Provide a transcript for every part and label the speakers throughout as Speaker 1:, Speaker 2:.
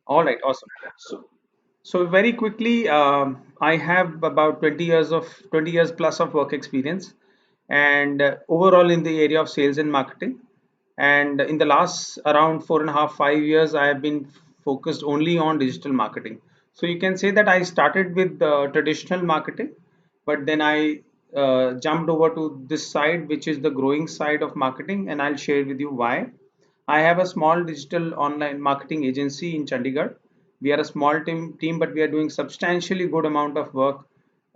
Speaker 1: All right, awesome. So very quickly, I have about 20 years plus of work experience, and overall in the area of sales and marketing. And in the last around 4.5 5 years, I have been focused only on digital marketing. So you can say that I started with traditional marketing, but then I jumped over to this side, which is the growing side of marketing, and I'll share with you why. I have a small digital online marketing agency in Chandigarh. We are a small team, but we are doing substantially good amount of work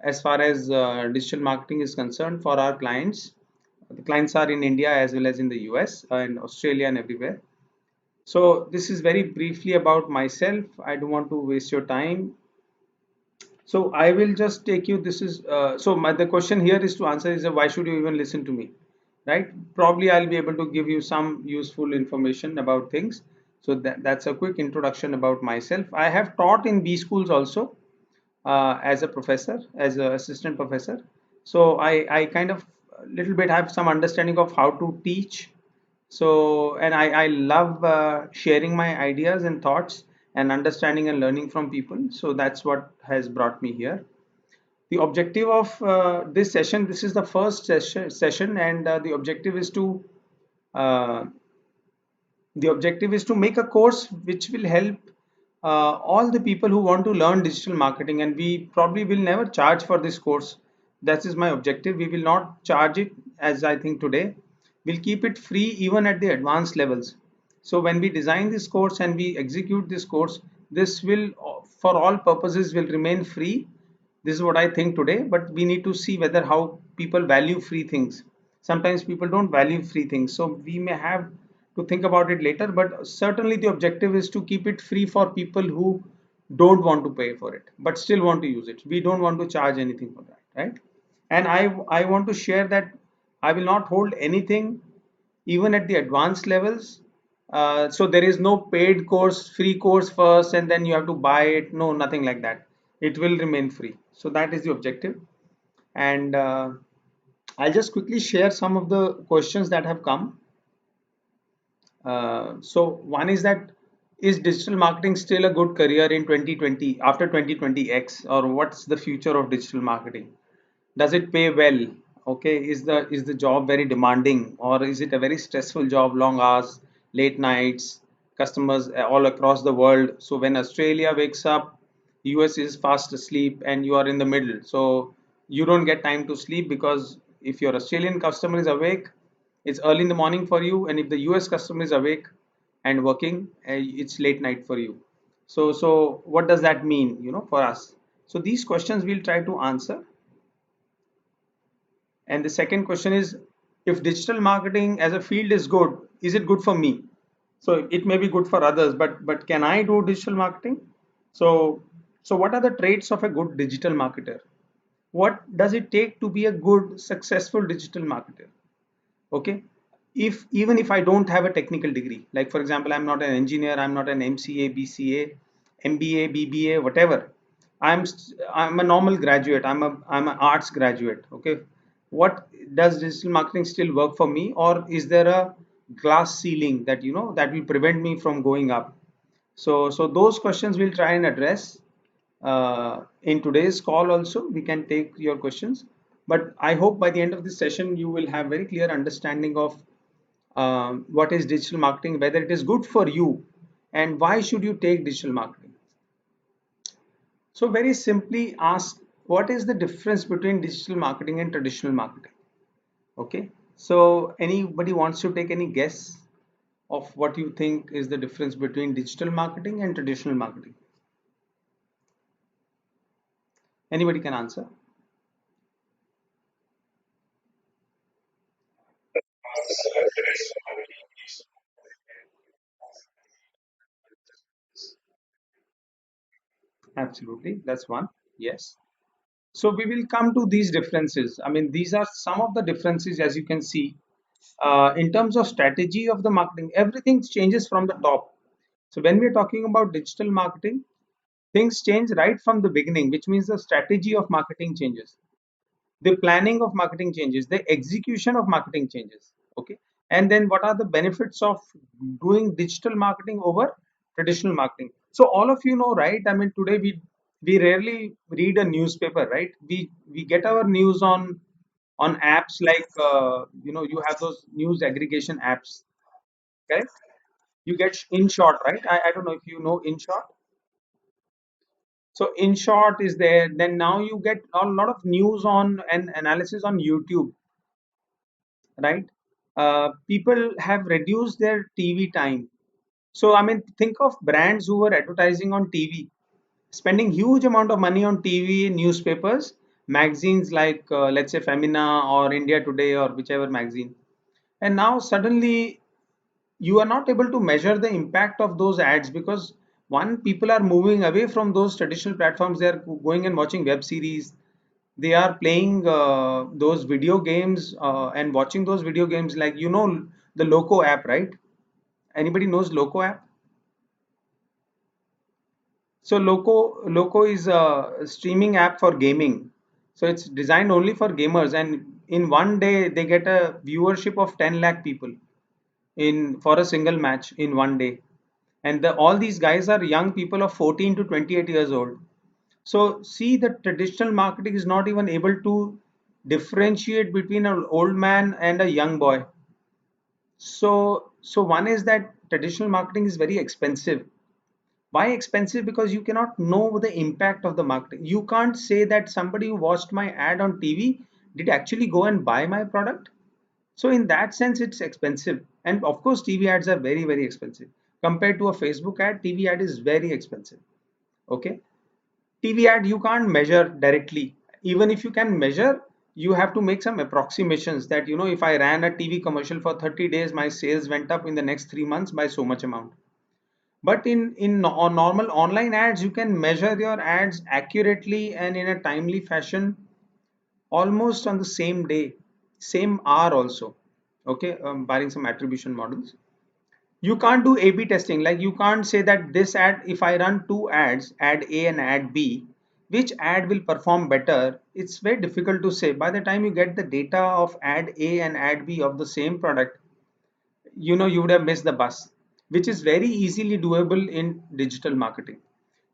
Speaker 1: as far as digital marketing is concerned for our clients. The clients are in India as well as in the US and Australia and everywhere. So this is very briefly about myself. I don't want to waste your time. So I will just take you. This is the question here is to answer is why should you even listen to me, right? Probably I'll be able to give you some useful information about things. So that's a quick introduction about myself. I have taught in B schools also as a professor, as an assistant professor. So I kind of a little bit have some understanding of how to teach. So, and I love sharing my ideas and thoughts and understanding and learning from people. So that's what has brought me here. The objective of this session, this is the first session, and uh, the objective is to make a course which will help all the people who want to learn digital marketing, and we probably will never charge for this course. That is my objective. We will not charge it as I think today. We'll keep it free even at the advanced levels. So when we design this course and we execute this course, this will for all purposes will remain free. This is what I think today, but we need to see whether how people value free things. Sometimes people don't value free things, so we may have to think about it later, but certainly the objective is to keep it free for people who don't want to pay for it but still want to use it. We don't want to charge anything for that, right? And I want to share that I will not hold anything even at the advanced levels. So there is no paid course, free course first, and then you have to buy it. No, nothing like that. It will remain free. So that is the objective. And I'll just quickly share some of the questions that have come. So one is that is digital marketing still a good career in 2020 after 2020x, or what's the future of digital marketing? Does it pay well? Okay, is the job very demanding, or is it a very stressful job, long hours, late nights, customers all across the world? So when Australia wakes up, US is fast asleep and you are in the middle, so you don't get time to sleep, because if your Australian customer is awake, it's early in the morning for you, and if the US customer is awake and working, it's late night for you. So what does that mean, for us? So these questions we'll try to answer. And the second question is, if digital marketing as a field is good, is it good for me? So it may be good for others, but can I do digital marketing? So so what are the traits of a good digital marketer? What does it take to be a good, successful digital marketer? Okay. If even if I don't have a technical degree, like for example, I'm not an engineer, I'm not an MCA, BCA, MBA, BBA, whatever. I'm a normal graduate. I'm an arts graduate. Okay. What does digital marketing still work for me, or is there a glass ceiling that that will prevent me from going up? So those questions we'll try and address in today's call. Also, we can take your questions, but I hope by the end of this session you will have very clear understanding of what is digital marketing, whether it is good for you, and why should you take digital marketing. So very simply ask, what is the difference between digital marketing and traditional marketing? Okay, so anybody wants to take any guess of what you think is the difference between digital marketing and traditional marketing? Anybody can answer. Absolutely, that's one. Yes. So we will come to these differences. I mean, these are some of the differences, as you can see. In terms of strategy of the marketing, everything changes from the top. So when we're talking about digital marketing, things change right from the beginning, which means the strategy of marketing changes, the planning of marketing changes, the execution of marketing changes. Okay. And then what are the benefits of doing digital marketing over traditional marketing? So all of you know, right? I mean, today we rarely read a newspaper, right? We get our news on apps like you have those news aggregation apps, correct? You get in short, right? I don't know if you know in short. So in short is there. Then now you get a lot of news on and analysis on YouTube, right? People have reduced their TV time. So I mean, think of brands who were advertising on TV, spending huge amount of money on TV, newspapers, magazines like let's say Femina or India Today or whichever magazine. And now suddenly you are not able to measure the impact of those ads because one, people are moving away from those traditional platforms. They are going and watching web series. They are playing those video games and watching those video games like the Loco app, right? Anybody knows Loco app? So Loco is a streaming app for gaming. So it's designed only for gamers, and in one day they get a viewership of 10 lakh people in for a single match in one day. And all these guys are young people of 14 to 28 years old. So see, the traditional marketing is not even able to differentiate between an old man and a young boy. So one is that traditional marketing is very expensive. Why expensive? Because you cannot know the impact of the marketing. You can't say that somebody who watched my ad on TV did actually go and buy my product. So in that sense, it's expensive. And of course, TV ads are very, very expensive. Compared to a Facebook ad, TV ad is very expensive. Okay. TV ad you can't measure directly. Even if you can measure, you have to make some approximations that, if I ran a TV commercial for 30 days, my sales went up in the next 3 months by so much amount. But on normal online ads, you can measure your ads accurately and in a timely fashion, almost on the same day, same hour also. Okay, barring some attribution models. You can't do A/B testing. Like you can't say that this ad, if I run two ads, ad A and ad B, which ad will perform better? It's very difficult to say. By the time you get the data of ad A and ad B of the same product, you would have missed the bus, which is very easily doable in digital marketing.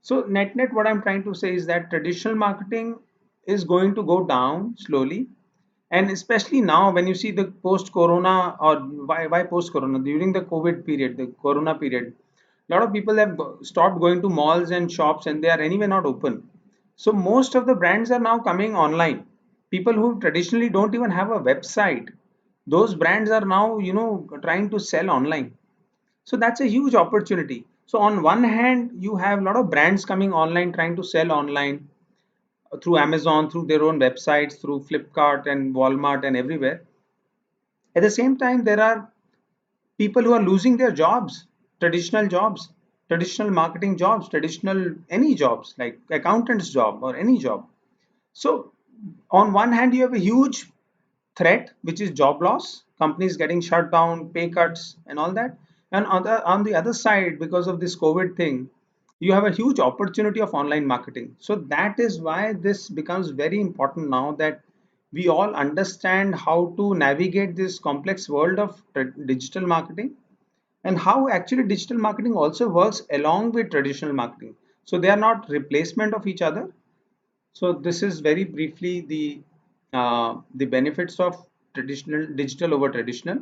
Speaker 1: So net what I'm trying to say is that traditional marketing is going to go down slowly, and especially now when you see the post corona, or why post corona, during the covid period, the corona period, a lot of people have stopped going to malls and shops, and they are anyway not open. So most of the brands are now coming online. People who traditionally don't even have a website, those brands are now trying to sell online. So that's a huge opportunity. So on one hand, you have a lot of brands coming online trying to sell online through Amazon, through their own websites, through Flipkart and Walmart and everywhere. At the same time, there are people who are losing their jobs, traditional jobs, traditional marketing jobs, traditional any jobs like accountant's job or any job. So on one hand, you have a huge threat, which is job loss, companies getting shut down, pay cuts, and all that. And on the other side, because of this COVID thing, you have a huge opportunity of online marketing. So that is why this becomes very important now, that we all understand how to navigate this complex world of digital marketing, and how actually digital marketing also works along with traditional marketing. So they are not replacement of each other. So this is very briefly the benefits of traditional digital over traditional.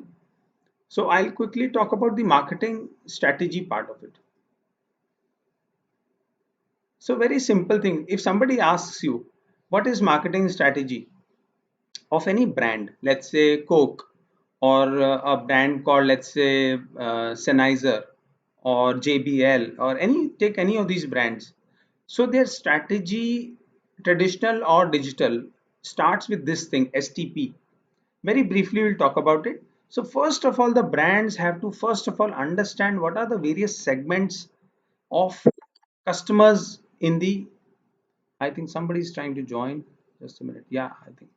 Speaker 1: So I'll quickly talk about the marketing strategy part of it. So very simple thing. If somebody asks you what is marketing strategy of any brand, let's say Coke, or a brand called, let's say, Sennheiser or JBL, or take any of these brands. So their strategy, traditional or digital, starts with this thing, STP. Very briefly, we'll talk about it. So first of all, the brands have to first of all understand what are the various segments of customers in the. I think somebody is trying to join. Just a minute. Yeah, I think.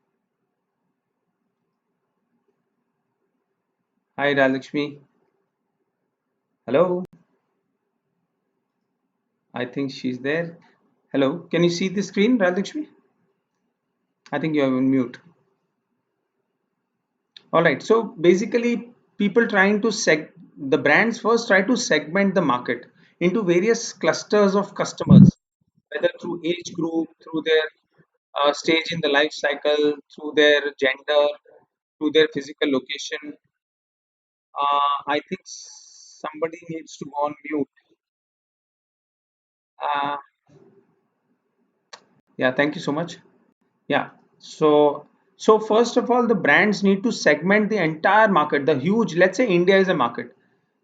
Speaker 1: Hi, Ralakshmi. Hello. I think she's there. Hello. Can you see the screen, Ralakshmi? I think you are on mute. All right. So basically, people trying to the brands first try to segment the market. into various clusters of customers, whether through age group, through their stage in the life cycle, through their gender, through their physical location. I think somebody needs to go on mute. Uh, yeah, thank you so much. Yeah. So, so first of all, the brands need to segment the entire market, the huge, let's say India is a market.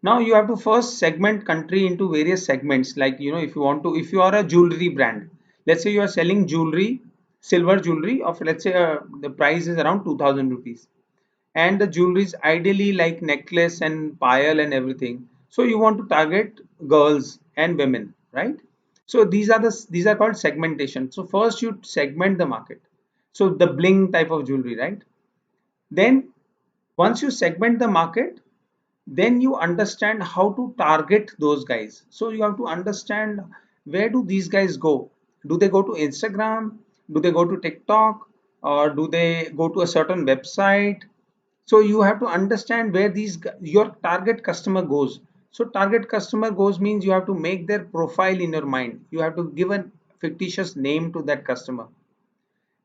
Speaker 1: Now you have to first segment country into various segments. Like, if you want to, if you are a jewelry brand, let's say you are selling jewelry, silver jewelry of, let's say, the price is around 2000 rupees. And the jewelry is ideally like necklace and pile and everything. So you want to target girls and women, right? So these are called segmentation. So first you segment the market. So the bling type of jewelry, right? Then once you segment the market, then you understand how to target those guys. So you have to understand, where do these guys go? Do they go to Instagram? Do they go to TikTok? Or do they go to a certain website? So you have to understand where your target customer goes. So target customer goes means you have to make their profile in your mind. You have to give a fictitious name to that customer.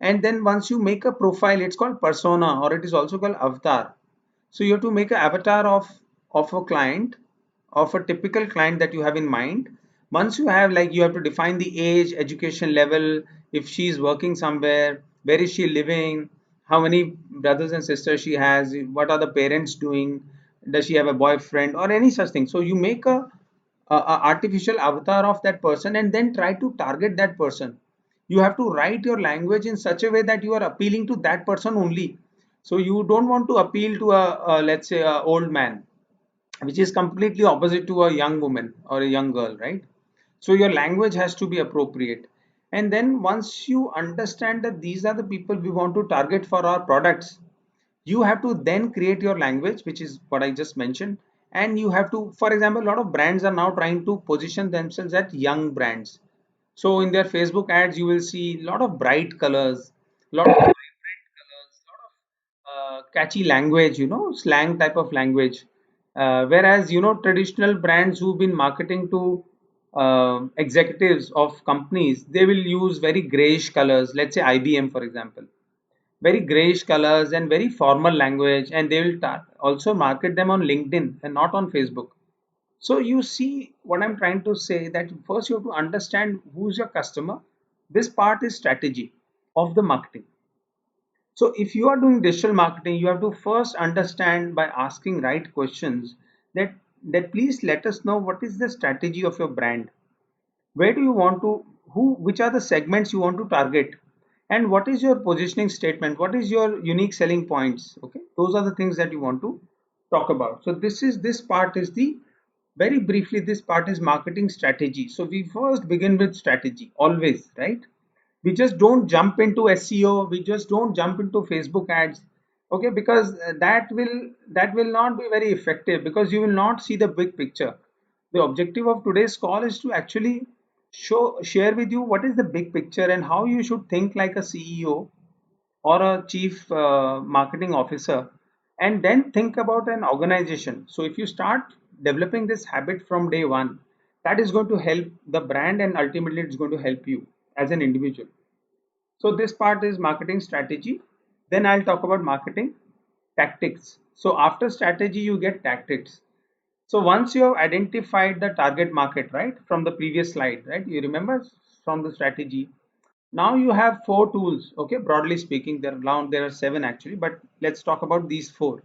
Speaker 1: And then once you make a profile, it's called persona, or it is also called avatar. So you have to make an avatar of a client, of a typical client that you have in mind. Once you have, like, you have to define the age, education level, if she is working somewhere, where is she living, how many brothers and sisters she has, what are the parents doing, does she have a boyfriend or any such thing. So you make a artificial avatar of that person and then try to target that person. You have to write your language in such a way that you are appealing to that person only. So you don't want to appeal to a, let's say, a old man, which is completely opposite to a young woman or a young girl, right? So your language has to be appropriate. And then once you understand that these are the people we want to target for our products, you have to then create your language, which is what I just mentioned. And you have to, for example, a lot of brands are now trying to position themselves as young brands. So in their Facebook ads, you will see a lot of bright colors, a lot of vibrant colors, a lot of catchy language, slang type of language. Whereas, traditional brands who've been marketing to executives of companies, they will use very grayish colors. Let's say IBM, for example, very grayish colors and very formal language, and they will also market them on LinkedIn and not on Facebook. So you see what I'm trying to say, that first you have to understand who's your customer. This part is strategy of the marketing. So if you are doing digital marketing, you have to first understand by asking right questions, that please let us know what is the strategy of your brand. Where do you want to, which are the segments you want to target, and what is your positioning statement, what is your unique selling points. Okay, those are the things that you want to talk about. So this part is the, very briefly, this part is marketing strategy. So we first begin with strategy always, right? We just don't jump into SEO, we just don't jump into Facebook ads. Okay, because that will not be very effective, because you will not see the big picture. The objective of today's call is to actually share with you what is the big picture and how you should think like a CEO or a chief marketing officer, and then think about an organization. So if you start developing this habit from day one, that is going to help the brand, and ultimately it's going to help you as an individual. So this part is marketing strategy. Then I'll talk about marketing tactics. So after strategy, you get tactics. So once you have identified the target market, right, from the previous slide, right, you remember from the strategy. Now you have four tools. Okay, broadly speaking, there are seven actually, but let's talk about these four.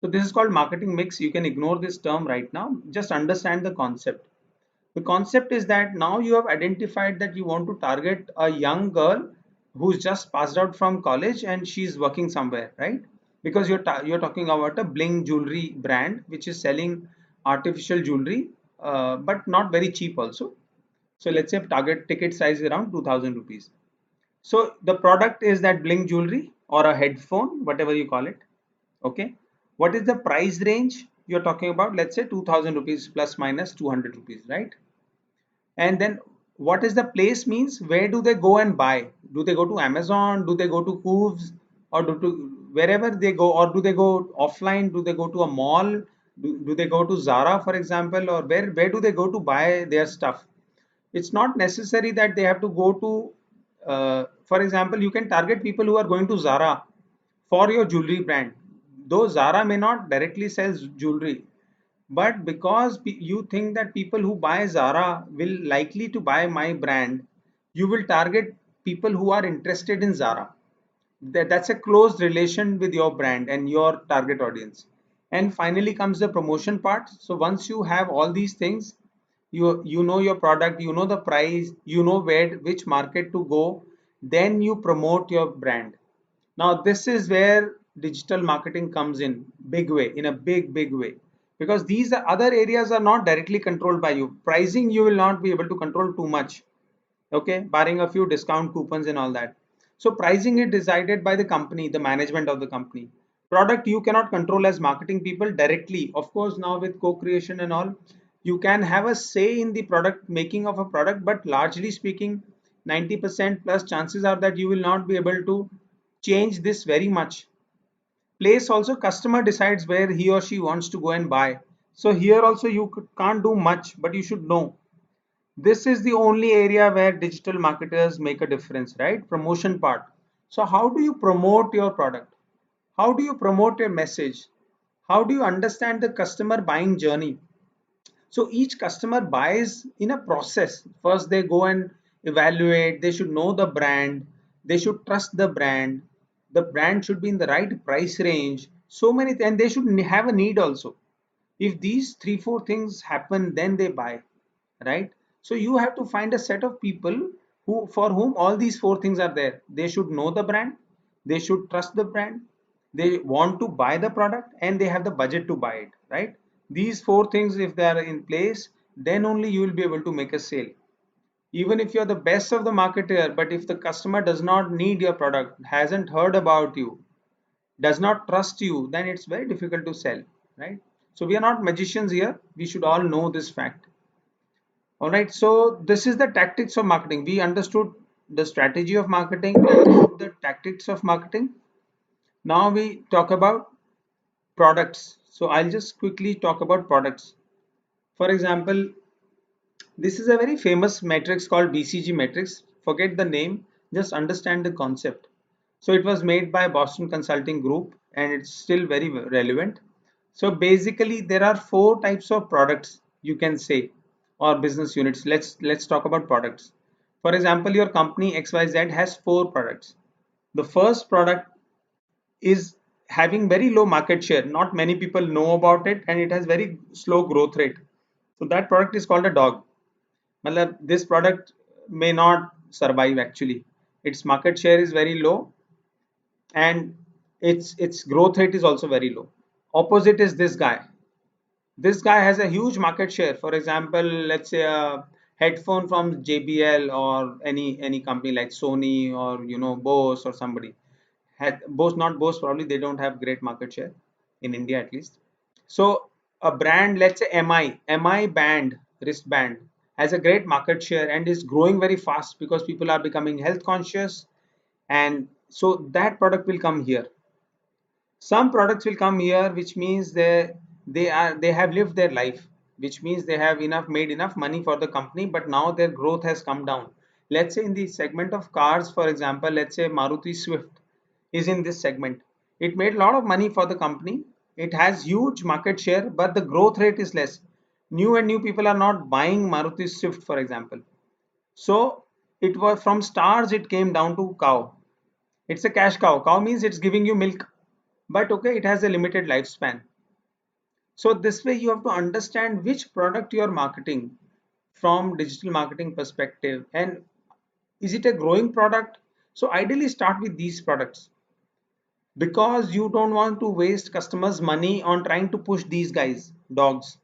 Speaker 1: So this is called marketing mix. You can ignore this term right now. Just understand the concept. The concept is that now you have identified that you want to target a young girl who's just passed out from college and she's working somewhere, right? Because you're talking about a bling jewelry brand which is selling artificial jewelry, but not very cheap also. So let's say target ticket size is around 2000 rupees. So the product is that bling jewelry or a headphone, whatever you call it. Okay. What is the price range you're talking about? Let's say 2000 rupees plus minus 200 rupees, right? And then what is the place means, where do they go and buy? Do they go to Amazon? Do they go to Hooves? Or do to wherever they go, or do they go offline? Do they go to a mall? Do they go to Zara, for example, or where do they go to buy their stuff? It's not necessary that they have to go to, for example, you can target people who are going to Zara for your jewelry brand. Though Zara may not directly sell jewelry, but because you think that people who buy Zara will likely to buy my brand, you will target people who are interested in Zara. That's a close relation with your brand and your target audience. And finally comes the promotion part. So once you have all these things, you know your product, you know the price, you know where which market to go, then you promote your brand. Now this is where digital marketing comes in big way, in a big way, because these other areas are not directly controlled by you. Pricing you will not be able to control too much, okay, barring a few discount coupons and all that. So pricing is decided by the company, the management of the company. Product you cannot control as marketing people directly. Of course, now with co-creation and all, you can have a say in the product making of a product, but largely speaking, 90% plus chances are that you will not be able to change this very much. Place also, customer decides where he or she wants to go and buy. So here also you can't do much, but you should know this is the only area where digital marketers make a difference, right? Promotion part. So how do you promote your product? How do you promote your message? How do you understand the customer buying journey? So each customer buys in a process. First they go and evaluate, they should know the brand, they should trust the brand should be in the right price range, so many, and they should have a need also. If these three four things happen, then they buy, right? So you have to find a set of people who, for whom all these four things are there. They should know the brand, they should trust the brand, they want to buy the product, and they have the budget to buy it, right? These four things if they are in place, then only you will be able to make a sale. Even if you're the best of the marketer, but if the customer does not need your product, hasn't heard about you, does not trust you, then it's very difficult to sell, right? So we are not magicians here, we should all know this fact. All right, so this is the tactics of marketing. We understood the strategy of marketing, we understood the tactics of marketing. Now we talk about products. So I'll just quickly talk about products. For example, this is a very famous matrix called BCG matrix. Forget the name, just understand the concept. So it was made by Boston Consulting Group and it's still very relevant. So basically there are four types of products you can say, or business units. Let's talk about products. For example, your company XYZ has four products. The first product is having very low market share. Not many people know about it and it has very slow growth rate. So that product is called a dog. Matlab, this product may not survive actually. Its market share is very low and its growth rate is also very low. Opposite is this guy. This guy has a huge market share. For example, let's say a headphone from JBL or any company like Sony or Bose or somebody. Had Bose, not Bose, probably they don't have great market share in India at least. So a brand, let's say MI band, wristband, has a great market share and is growing very fast because people are becoming health conscious, and so that product will come here. Some products will come here, which means they have lived their life, which means they have enough made enough money for the company, but now their growth has come down. Let's say in the segment of cars, for example, let's say Maruti Swift is in this segment. It made a lot of money for the company, it has huge market share, but the growth rate is less. New people are not buying Maruti Swift, for example. So it was from stars, it came down to cow. It's a cash cow. Cow means it's giving you milk, but okay, it has a limited lifespan. So this way you have to understand which product you are marketing from digital marketing perspective, and is it a growing product? So ideally start with these products, because you don't want to waste customers money on trying to push these guys, dogs,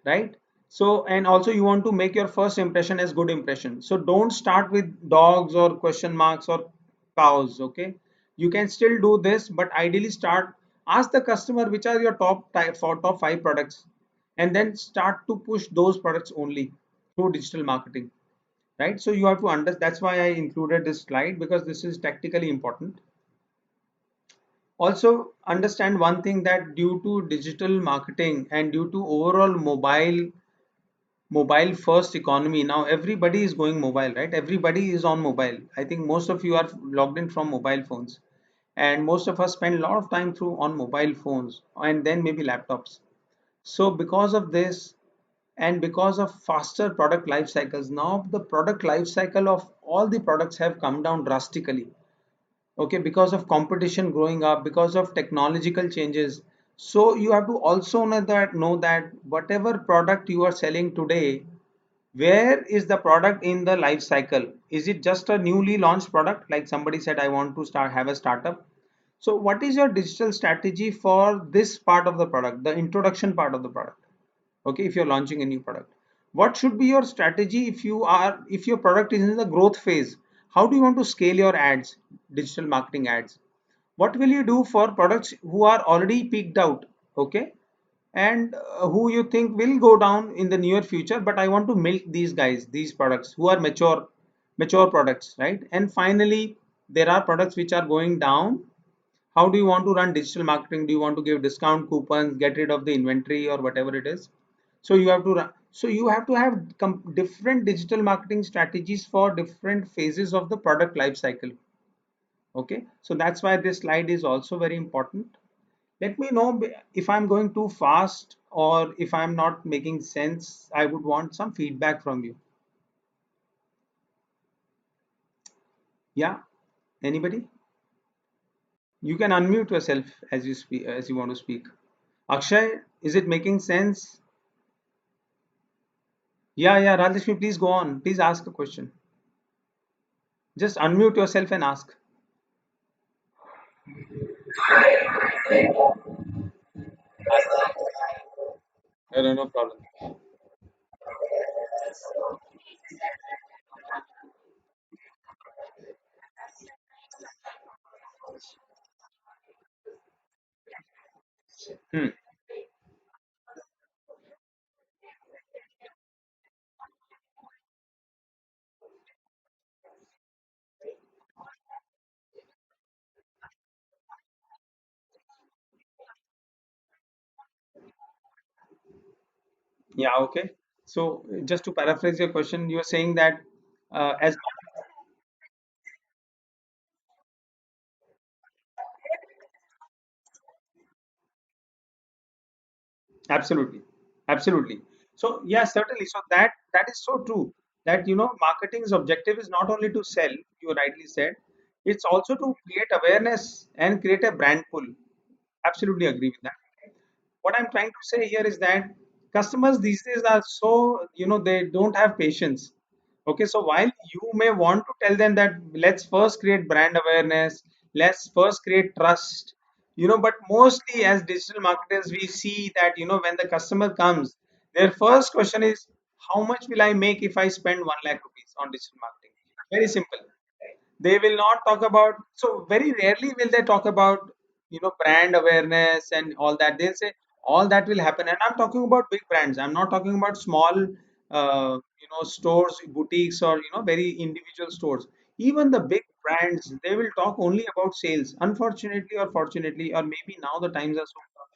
Speaker 1: right? So and also you want to make your first impression as good impression, so don't start with dogs or question marks or cows, okay? You can still do this, but ideally start, ask the customer which are your top five products, and then start to push those products only through digital marketing, right? So you have to understand, that's why I included this slide, because this is tactically important. Also understand one thing, that due to digital marketing and due to overall mobile first economy, now everybody is going mobile, right? Everybody is on mobile. I think most of you are logged in from mobile phones, and most of us spend a lot of time through on mobile phones and then maybe laptops. So because of this, and because of faster product life cycles, now the product life cycle of all the products have come down drastically. Okay, because of competition growing up, because of technological changes. So you have to also know that whatever product you are selling today, where is the product in the life cycle? Is it just a newly launched product, like somebody said I want to start have a startup? So what is your digital strategy for this part of the product, the introduction part of the product? Okay, if you're launching a new product, what should be your strategy? If your product is in the growth phase, how do you want to scale your ads, digital marketing ads? What will you do for products who are already peaked out? Okay, and who you think will go down in the near future, but I want to milk these guys, these products who are mature products, right? And finally, there are products which are going down. How do you want to run digital marketing? Do you want to give discount coupons, get rid of the inventory, or whatever it is? So you have to run, so you have to have different digital marketing strategies for different phases of the product life cycle. Okay, so that's why this slide is also very important. Let me know if I'm going too fast or if I'm not making sense. I would want some feedback from you. Yeah, anybody? You can unmute yourself as you speak, as you want to speak. Akshay, is it making sense? Yeah, yeah, Rajlakshmi, please go on. Please ask a question. Just unmute yourself and ask. No, no, no problem. Hmm. Yeah, okay. So just to paraphrase your question, you're saying that as absolutely, absolutely. So yeah, certainly. So that is so true. That marketing's objective is not only to sell. You rightly said, it's also to create awareness and create a brand pull. Absolutely agree with that. What I'm trying to say here is that customers these days are so, they don't have patience. Okay, so while you may want to tell them that let's first create brand awareness, let's first create trust, but mostly as digital marketers, we see that, when the customer comes, their first question is, how much will I make if I spend 1 lakh rupees on digital marketing? Very simple. They will not talk about, so very rarely will they talk about brand awareness and all that. They'll say all that will happen, and I'm talking about big brands. I'm not talking about small stores, boutiques, or very individual stores. Even the big brands, they will talk only about sales, unfortunately or fortunately, or maybe now the times are so tough.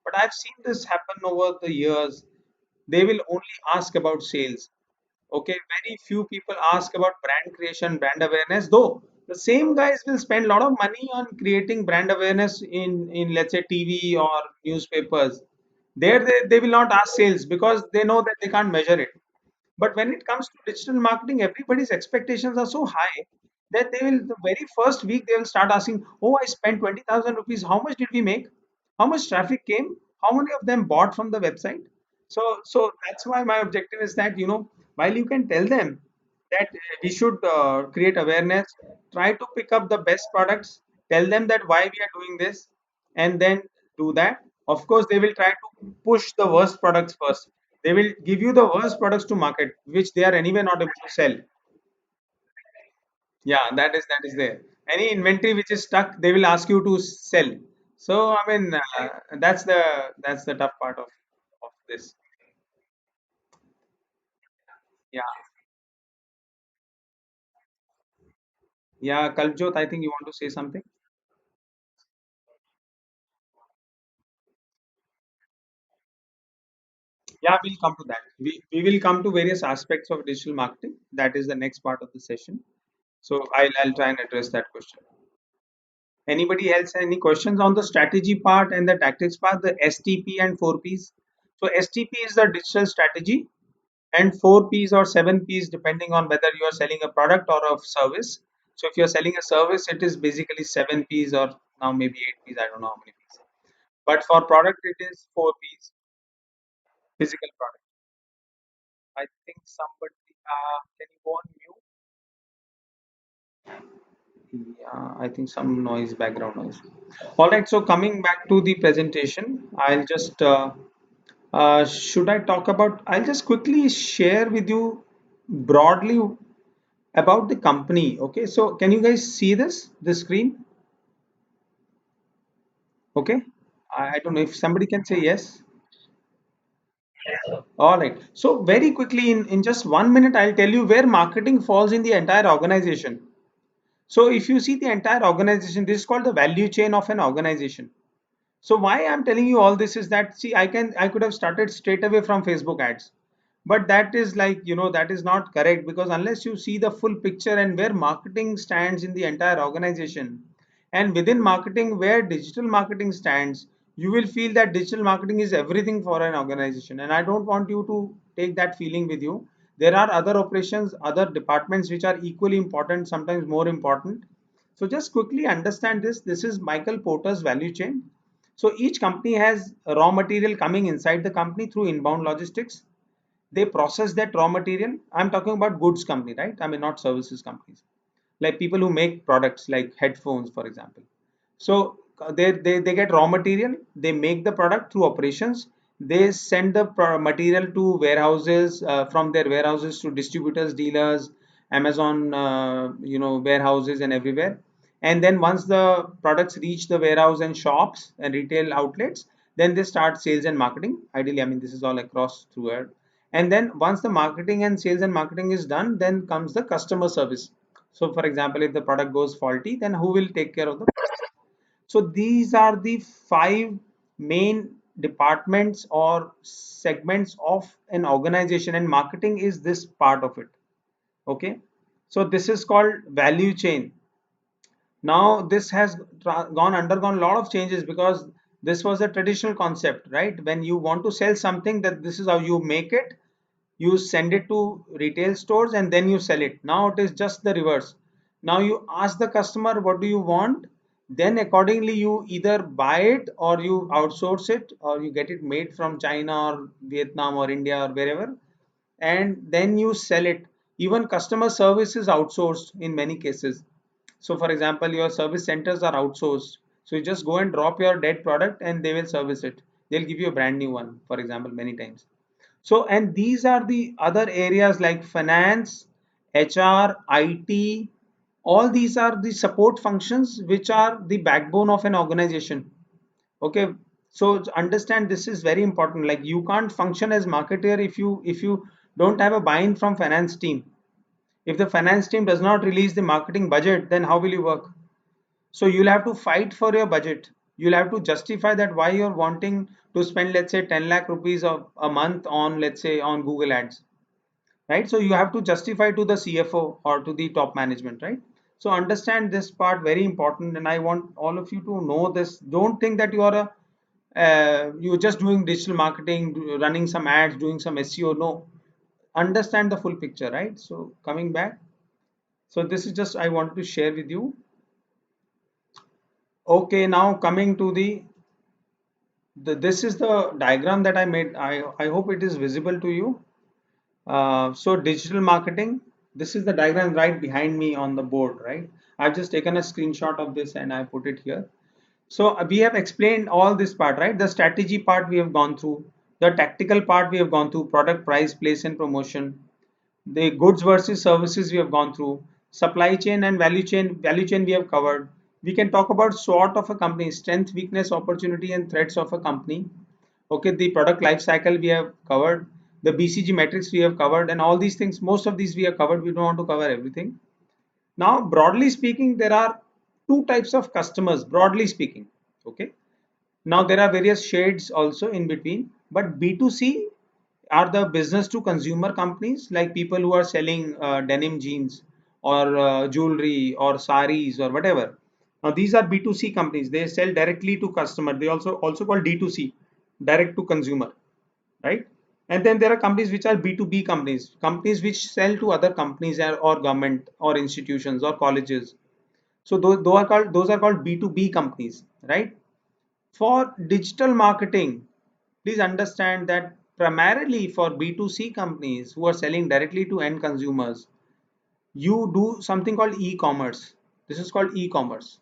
Speaker 1: But I've seen this happen over the years. They will only ask about sales. Okay, very few people ask about brand creation, brand awareness, though the same guys will spend a lot of money on creating brand awareness in let's say TV or newspapers. There they will not ask sales because they know that they can't measure it. But when it comes to digital marketing, everybody's expectations are so high that they will, the very first week, they will start asking, oh, I spent 20,000 rupees. How much did we make? How much traffic came? How many of them bought from the website? So that's why my objective is that, while you can tell them that we should create awareness, try to pick up the best products, tell them that why we are doing this, and then do that. Of course, they will try to push the worst products first. They will give you the worst products to market, which they are anyway not able to sell. Yeah, that is there. Any inventory which is stuck, they will ask you to sell. So I mean, that's the tough part of this. Yeah, yeah. Kaljot, I think you want to say something. Yeah, we'll come to that. We will come to various aspects of digital marketing. That is the next part of the session. So I'll try and address that question. Anybody else any questions on the strategy part and the tactics part, the STP and 4Ps? So STP is the digital strategy, and 4Ps or 7Ps depending on whether you are selling a product or a service. So if you're selling a service, it is basically 7Ps or now maybe 8Ps, I don't know how many Ps. But for product, it is 4Ps, physical product. I think somebody, can you go on mute? Yeah, I think some noise, background noise. All right, so coming back to the presentation, I'll just, should I talk about, I'll just quickly share with you broadly about the company. Okay, so can you guys see the screen? Okay, I don't know if somebody can say yes. All right, so very quickly in just 1 minute, I'll tell you where marketing falls in the entire organization. So if you see the entire organization, this is called the value chain of an organization. So why I'm telling you all this is that, see, I could have started straight away from Facebook ads, but that is like, that is not correct, because unless you see the full picture and where marketing stands in the entire organization, and within marketing where digital marketing stands, you will feel that digital marketing is everything for an organization. And I don't want you to take that feeling with you. There are other operations, other departments which are equally important, sometimes more important. So just quickly understand this. This is Michael Porter's value chain. So each company has raw material coming inside the company through inbound logistics. They process that raw material. I'm talking about goods company, right? I mean, not services companies, like people who make products like headphones, for example. So they get raw material, they make the product through operations, they send the material to warehouses, from their warehouses to distributors, dealers, Amazon, warehouses and everywhere. And then once the products reach the warehouse and shops and retail outlets, then they start sales and marketing. Ideally, I mean, this is all across through it. And then once the marketing and sales and marketing is done, then comes the customer service. So for example, if the product goes faulty, then who will take care of the product? So these are the five main departments or segments of an organization, and marketing is this part of it. Okay. So this is called value chain. Now this has undergone a lot of changes, because this was a traditional concept, right? When you want to sell something, that this is how you make it, you send it to retail stores and then you sell it. Now it is just the reverse. Now you ask the customer what do you want, then accordingly you either buy it or you outsource it or you get it made from China or Vietnam or India or wherever, and then you sell it. Even customer service is outsourced in many cases. So for example, your service centers are outsourced, so you just go and drop your dead product and they will service it. They'll give you a brand new one, for example, many times. So, and these are the other areas like finance, HR, IT, all these are the support functions which are the backbone of an organization. Okay. So understand, this is very important. Like, you can't function as marketer if you don't have a buy-in from finance team. If the finance team does not release the marketing budget, then how will you work? So you'll have to fight for your budget. You'll have to justify that why you're wanting to spend, let's say, 10 lakh rupees a month on, let's say, on Google ads, right? So you have to justify to the CFO or to the top management, right? So understand this part, very important. And I want all of you to know this. Don't think that you are you're just doing digital marketing, running some ads, doing some SEO. No, understand the full picture, right? So coming back. So this is just I wanted to share with you. Okay, now coming to this is the diagram that I made. I hope it is visible to you. So digital marketing, this is the diagram right behind me on the board, right? I've just taken a screenshot of this and I put it here. So we have explained all this part, right? The strategy part we have gone through, the tactical part we have gone through, product, price, place, and promotion. The goods versus services we have gone through, supply chain and value chain we have covered. We can talk about SWOT of a company, strength, weakness, opportunity, and threats of a company. Okay, the product life cycle we have covered, the BCG metrics we have covered, and all these things, most of these we have covered. We don't want to cover everything. Now, broadly speaking, there are two types of customers, broadly speaking. Okay. Now, there are various shades also in between, but B2C are the business to consumer companies, like people who are selling denim jeans or jewelry or saris or whatever. Now these are B2C companies. They sell directly to customer. They also called D2C, direct to consumer, right? And then there are companies which are B2B companies, companies which sell to other companies or government or institutions or colleges. So those are called B2B companies, right? For digital marketing, please understand that primarily for B2C companies who are selling directly to end consumers, you do something called e-commerce. This is called e-commerce.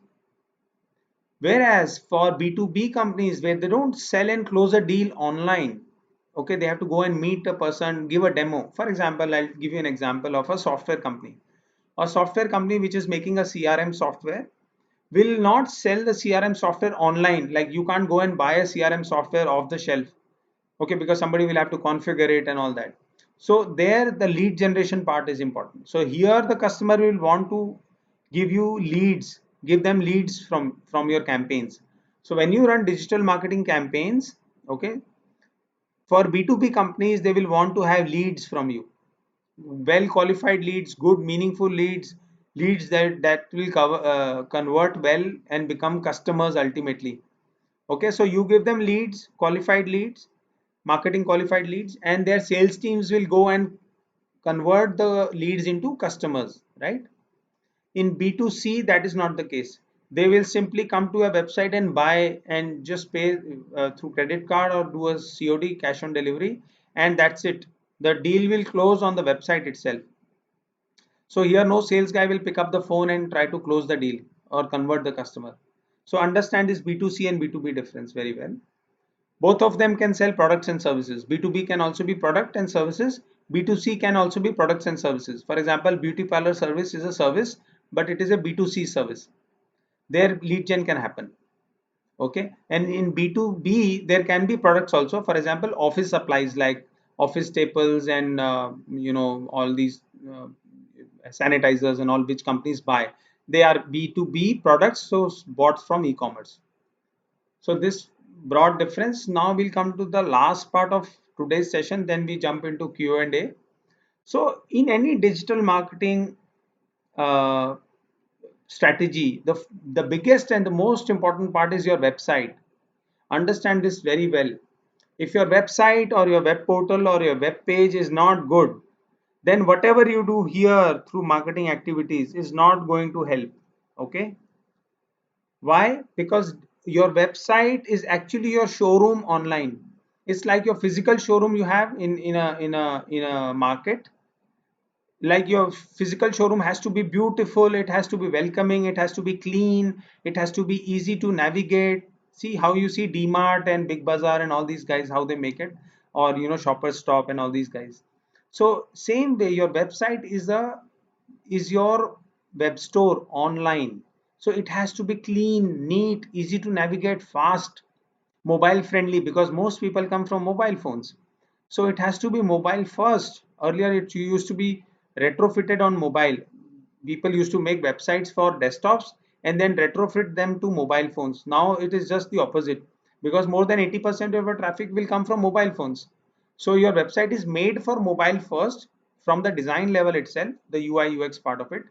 Speaker 1: Whereas for B2B companies where they don't sell and close a deal online, okay, they have to go and meet a person, give a demo. For example, I'll give you an example of a software company. A software company which is making a CRM software will not sell the CRM software online. Like you can't go and buy a CRM software off the shelf, okay, because somebody will have to configure it and all that. So there the lead generation part is important. So here the customer will want to give you leads, give them leads from your campaigns. So when you run digital marketing campaigns, okay, for B2B companies, they will want to have leads from you, well qualified leads, good meaningful leads, leads that will convert well and become customers ultimately. Okay, so you give them leads, qualified leads, marketing qualified leads, and their sales teams will go and convert the leads into customers, right? In B2C, that is not the case. They will simply come to a website and buy and just pay through credit card or do a COD, cash on delivery, and that's it. The deal will close on the website itself. So here no sales guy will pick up the phone and try to close the deal or convert the customer. So understand this B2C and B2B difference very well. Both of them can sell products and services. B2B can also be product and services. B2C can also be products and services. For example, beauty parlor service is a service, but it is a B2C service. Their lead gen can happen. Okay. And in B2B, there can be products also. For example, office supplies like office staples and, all these sanitizers and all which companies buy. They are B2B products, so bought from e-commerce. So this broad difference. Now we'll come to the last part of today's session. Then we jump into Q&A. So in any digital marketing uh, strategy, the biggest and the most important part is your website. Understand this very well. If your website or your web portal or your web page is not good, then whatever you do here through marketing activities is not going to help. Okay. Why? Because your website is actually your showroom online. It's like your physical showroom you have in a market. Like your physical showroom has to be beautiful, it has to be welcoming, it has to be clean, it has to be easy to navigate. See how you see DMart and Big Bazaar and all these guys, how they make it, or Shoppers Stop and all these guys. So same way your website is your web store online. So it has to be clean, neat, easy to navigate, fast, mobile friendly, because most people come from mobile phones. So it has to be mobile first. Earlier it used to be retrofitted on mobile. People used to make websites for desktops and then retrofit them to mobile phones. Now it is just the opposite, because more than 80% of your traffic will come from mobile phones. So your website is made for mobile first, from the design level itself, the UI UX part of it,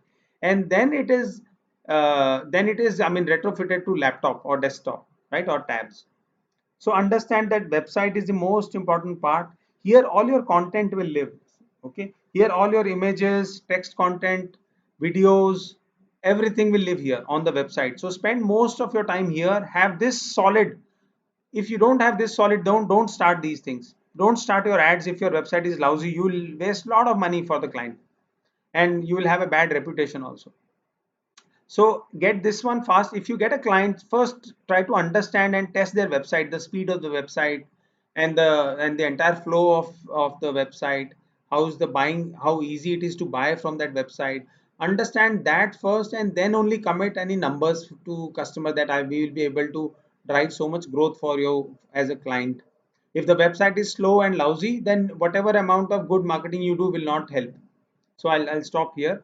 Speaker 1: and then it is, I mean, retrofitted to laptop or desktop, right, or tabs. So understand that website is the most important part. Here all your content will live. Okay, here all your images, text content, videos, everything will live here on the website. So spend most of your time here, have this solid. If you don't have this solid, don't start these things. Don't start your ads. If your website is lousy, you will waste a lot of money for the client, and you will have a bad reputation also. So get this one fast. If you get a client, first try to understand and test their website, the speed of the website, and the entire flow of the website. How's the buying, how easy it is to buy from that website. Understand that first, and then only commit any numbers to customer that I will be able to drive so much growth for you as a client. If the website is slow and lousy, then whatever amount of good marketing you do will not help. So I'll stop here.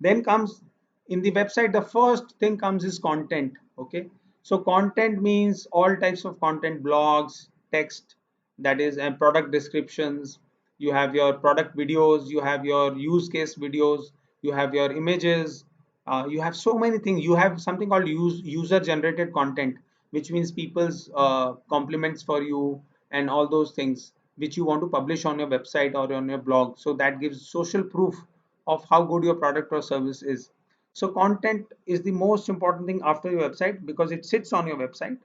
Speaker 1: Then comes, in the website, the first thing comes is content. Okay, so content means all types of content, blogs, text, that is, and product descriptions, you have your product videos, you have your use case videos, you have your images, you have so many things. You have something called user generated content, which means people's compliments for you and all those things which you want to publish on your website or on your blog. So that gives social proof of how good your product or service is. So content is the most important thing after your website because it sits on your website.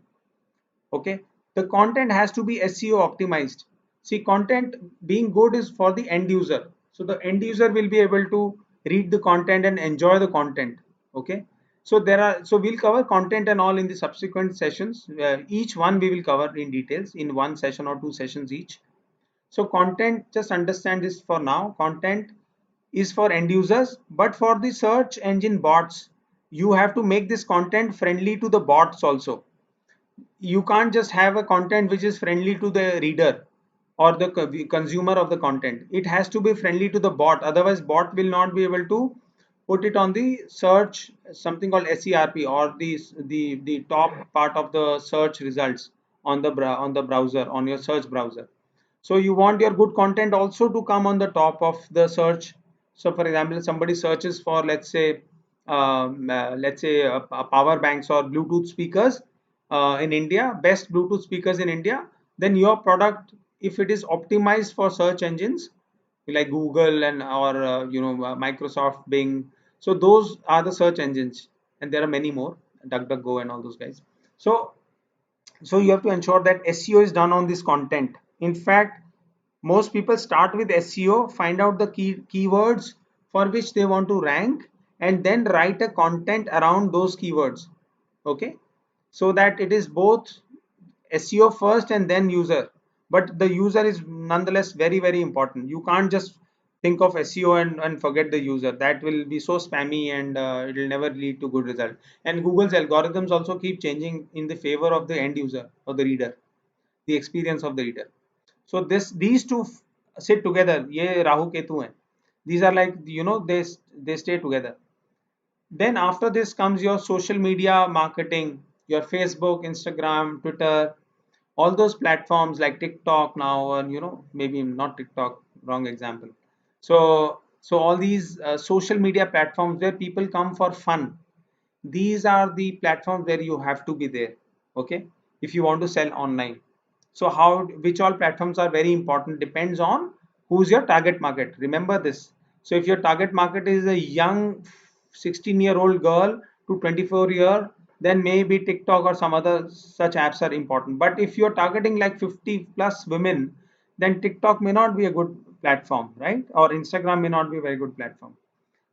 Speaker 1: Okay, the content has to be SEO optimized. See, content being good is for the end user, so the end user will be able to read the content and enjoy the content. Okay, so we'll cover content and all in the subsequent sessions. Each one we will cover in details in one session or two sessions each. So content, just understand this for now. Content is for end users, but for the search engine bots, you have to make this content friendly to the bots also. You can't just have a content which is friendly to the reader or the consumer of the content. It has to be friendly to the bot, otherwise bot will not be able to put it on the search, something called serp, or the top part of the search results on the on the browser, on your search browser. So you want your good content also to come on the top of the search. So for example, somebody searches for, let's say power banks or Bluetooth speakers in India, best Bluetooth speakers in India, then your product, if it is optimized for search engines like Google and or Microsoft Bing, so those are the search engines, and there are many more, DuckDuckGo and all those guys. So you have to ensure that SEO is done on this content. In fact, most people start with SEO, find out the keywords for which they want to rank, and then write a content around those keywords. Okay, so that it is both SEO first and then user. But the user is nonetheless very, very important. You can't just think of SEO and forget the user. That will be so spammy, and it will never lead to good result. And Google's algorithms also keep changing in the favor of the end user or the reader, the experience of the reader. So these two sit together. Ye Rahu Ketu hai. These are like, they stay together. Then after this comes your social media marketing, your Facebook, Instagram, Twitter, all those platforms like TikTok now, and maybe not TikTok, wrong example. So all these social media platforms where people come for fun, these are the platforms where you have to be there. Okay, if you want to sell online. So how, which all platforms are very important depends on who's your target market. Remember this. So if your target market is a young 16-year-old girl to 24-year, then maybe TikTok or some other such apps are important. But if you're targeting like 50 plus women, then TikTok may not be a good platform, right? Or Instagram may not be a very good platform.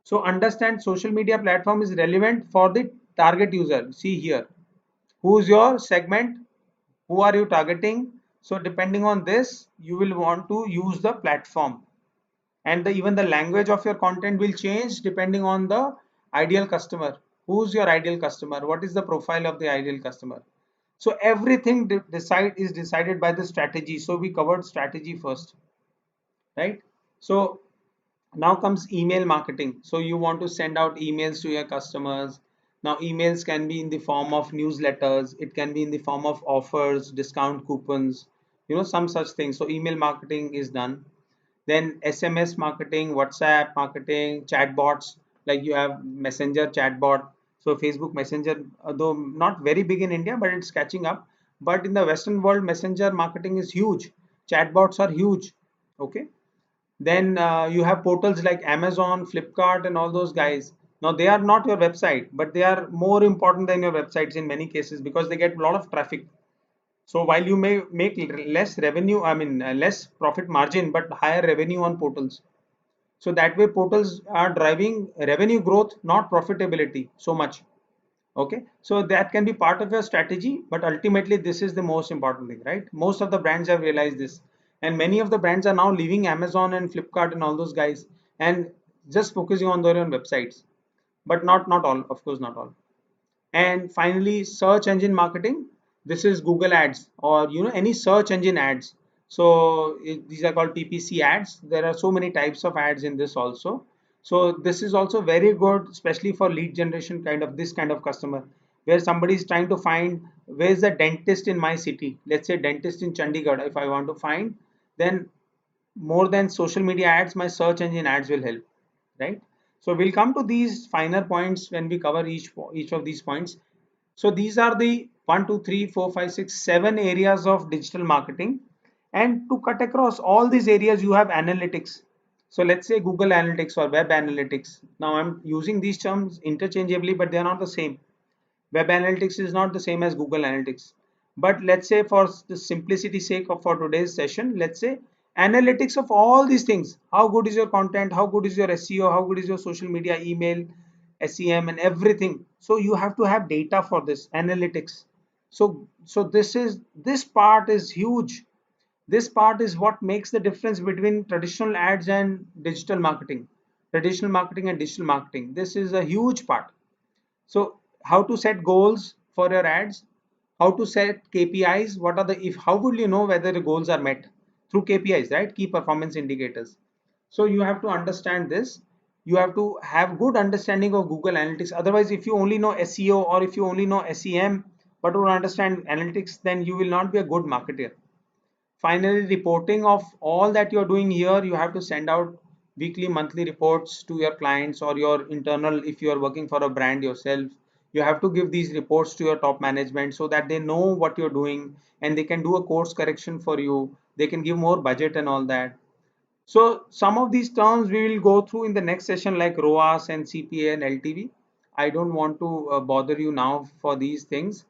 Speaker 1: So understand, social media platform is relevant for the target user. See here, who's your segment, who are you targeting. So depending on this, you will want to use the platform, and even the language of your content will change depending on the ideal customer. Who's your ideal customer? What is the profile of the ideal customer? So everything is decided by the strategy. So we covered strategy first, right? So now comes email marketing. So you want to send out emails to your customers. Now emails can be in the form of newsletters, it can be in the form of offers, discount coupons, some such things. So email marketing is done. Then SMS marketing, WhatsApp marketing, chatbots, like you have Messenger chatbot. So Facebook Messenger, though not very big in India, but it's catching up. But in the Western world, Messenger marketing is huge. Chatbots are huge. Okay. Then you have portals like Amazon, Flipkart, and all those guys. Now they are not your website, but they are more important than your websites in many cases because they get a lot of traffic. So while you may make less revenue, I mean less profit margin, but higher revenue on portals. So that way portals are driving revenue growth, not profitability so much. Okay, so that can be part of your strategy, but ultimately this is the most important thing, right? Most of the brands have realized this, and many of the brands are now leaving Amazon and Flipkart and all those guys and just focusing on their own websites. But not all, of course, not all. And finally, search engine marketing. This is Google ads, or any search engine ads. So these are called PPC ads. There are so many types of ads in this also. So this is also very good, especially for lead generation, kind of this kind of customer, where somebody is trying to find where's the dentist in my city. Let's say dentist in Chandigarh if I want to find. Then more than social media ads, my search engine ads will help, right? So we'll come to these finer points when we cover each of these points. So these are the 1, 2, 3, 4, 5, 6, 7 areas of digital marketing. And to cut across all these areas, you have analytics. So let's say Google Analytics or Web Analytics. Now I'm using these terms interchangeably, but they're not the same. Web Analytics is not the same as Google Analytics. But let's say for the simplicity sake of for today's session, let's say analytics of all these things. How good is your content? How good is your SEO? How good is your social media, email, SEM, and everything? So you have to have data for this analytics. So this part is huge. This part is what makes the difference between traditional ads and digital marketing. Traditional marketing and digital marketing. This is a huge part. So how to set goals for your ads, how to set KPIs, what are the, if, how would you know whether the goals are met? Through KPIs, right? Key performance indicators. So you have to understand this. You have to have good understanding of Google Analytics. Otherwise, if you only know SEO or if you only know SEM but don't understand analytics, then you will not be a good marketer. Finally, reporting of all that you're doing here, you have to send out weekly, monthly reports to your clients or your internal, if you are working for a brand yourself. You have to give these reports to your top management so that they know what you're doing and they can do a course correction for you. They can give more budget and all that. So some of these terms we will go through in the next session, like ROAS and CPA and LTV. I don't want to bother you now for these things.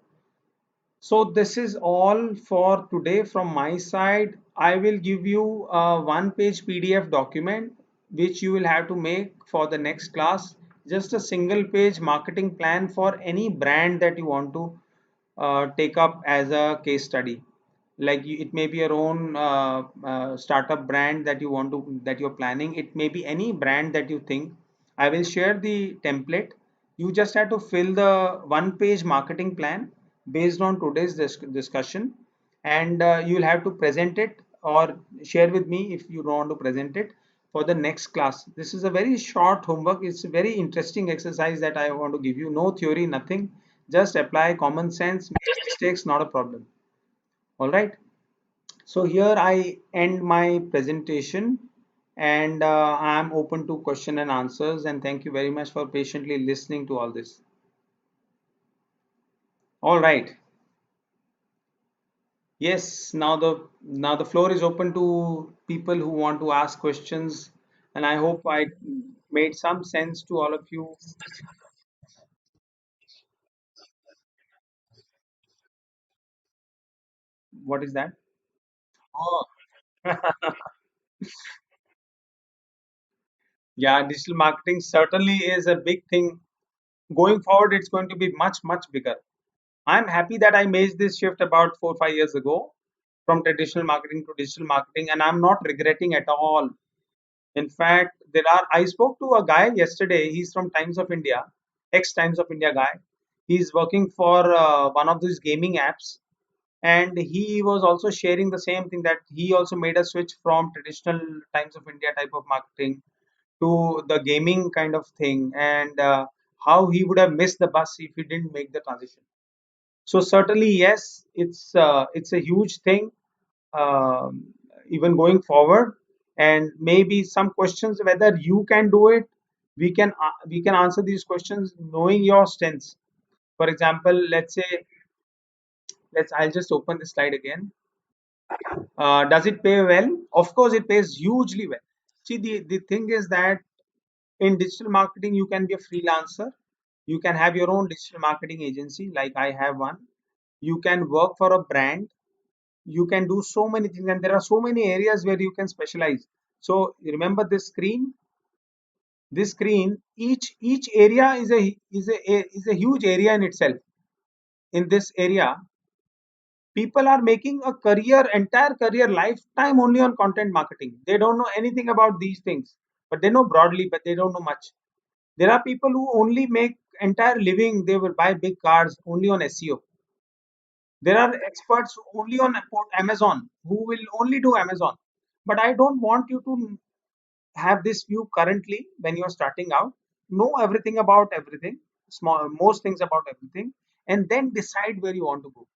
Speaker 1: So this is all for today from my side. I will give you a one-page PDF document which you will have to make for the next class. Just a single page marketing plan for any brand that you want to take up as a case study. Like it may be your own startup brand that you want to, that you're planning. It may be any brand that you think. I will share the template. You just have to fill the one-page marketing plan based on today's discussion, and you will have to present it or share with me if you don't want to present it for the next class. This is a very short homework. It's a very interesting exercise that I want to give you. No theory, nothing. Just apply common sense. Make mistakes, not a problem. All right. So here I end my presentation, and I'm open to question and answers, and thank you very much for patiently listening to all this. All right. Yes, now the floor is open to people who want to ask questions, and I hope I made some sense to all of you. What is that? Oh, yeah, digital marketing certainly is a big thing. Going forward, it's going to be much, much bigger. I'm happy that I made this shift about 4 or 5 years ago from traditional marketing to digital marketing, and I'm not regretting at all. In fact, I spoke to a guy yesterday. He's from Times of India, ex Times of India guy. He's working for one of these gaming apps, and he was also sharing the same thing, that he also made a switch from traditional Times of India type of marketing to the gaming kind of thing, and how he would have missed the bus if he didn't make the transition. So certainly, yes, it's a huge thing, um, even going forward. And maybe some questions whether you can do it, we can answer these questions knowing your strengths. For example, let's say, I'll just open the slide again. Does it pay well? Of course, it pays hugely well. See, the thing is that in digital marketing, you can be a freelancer. You can have your own digital marketing agency, like I have one. You can work for a brand. You can do so many things, and there are so many areas where you can specialize. So remember this screen, each area is a huge area in itself. In this area, people are making a entire career, lifetime, only on content marketing. They don't know anything about these things, but they know broadly, but they don't know much. There are people who only make entire living, they will buy big cars only on SEO. There are experts only on Amazon who will only do Amazon. But I don't want you to have this view currently when you're starting out. Know everything about everything, most things about everything, and then decide where you want to go.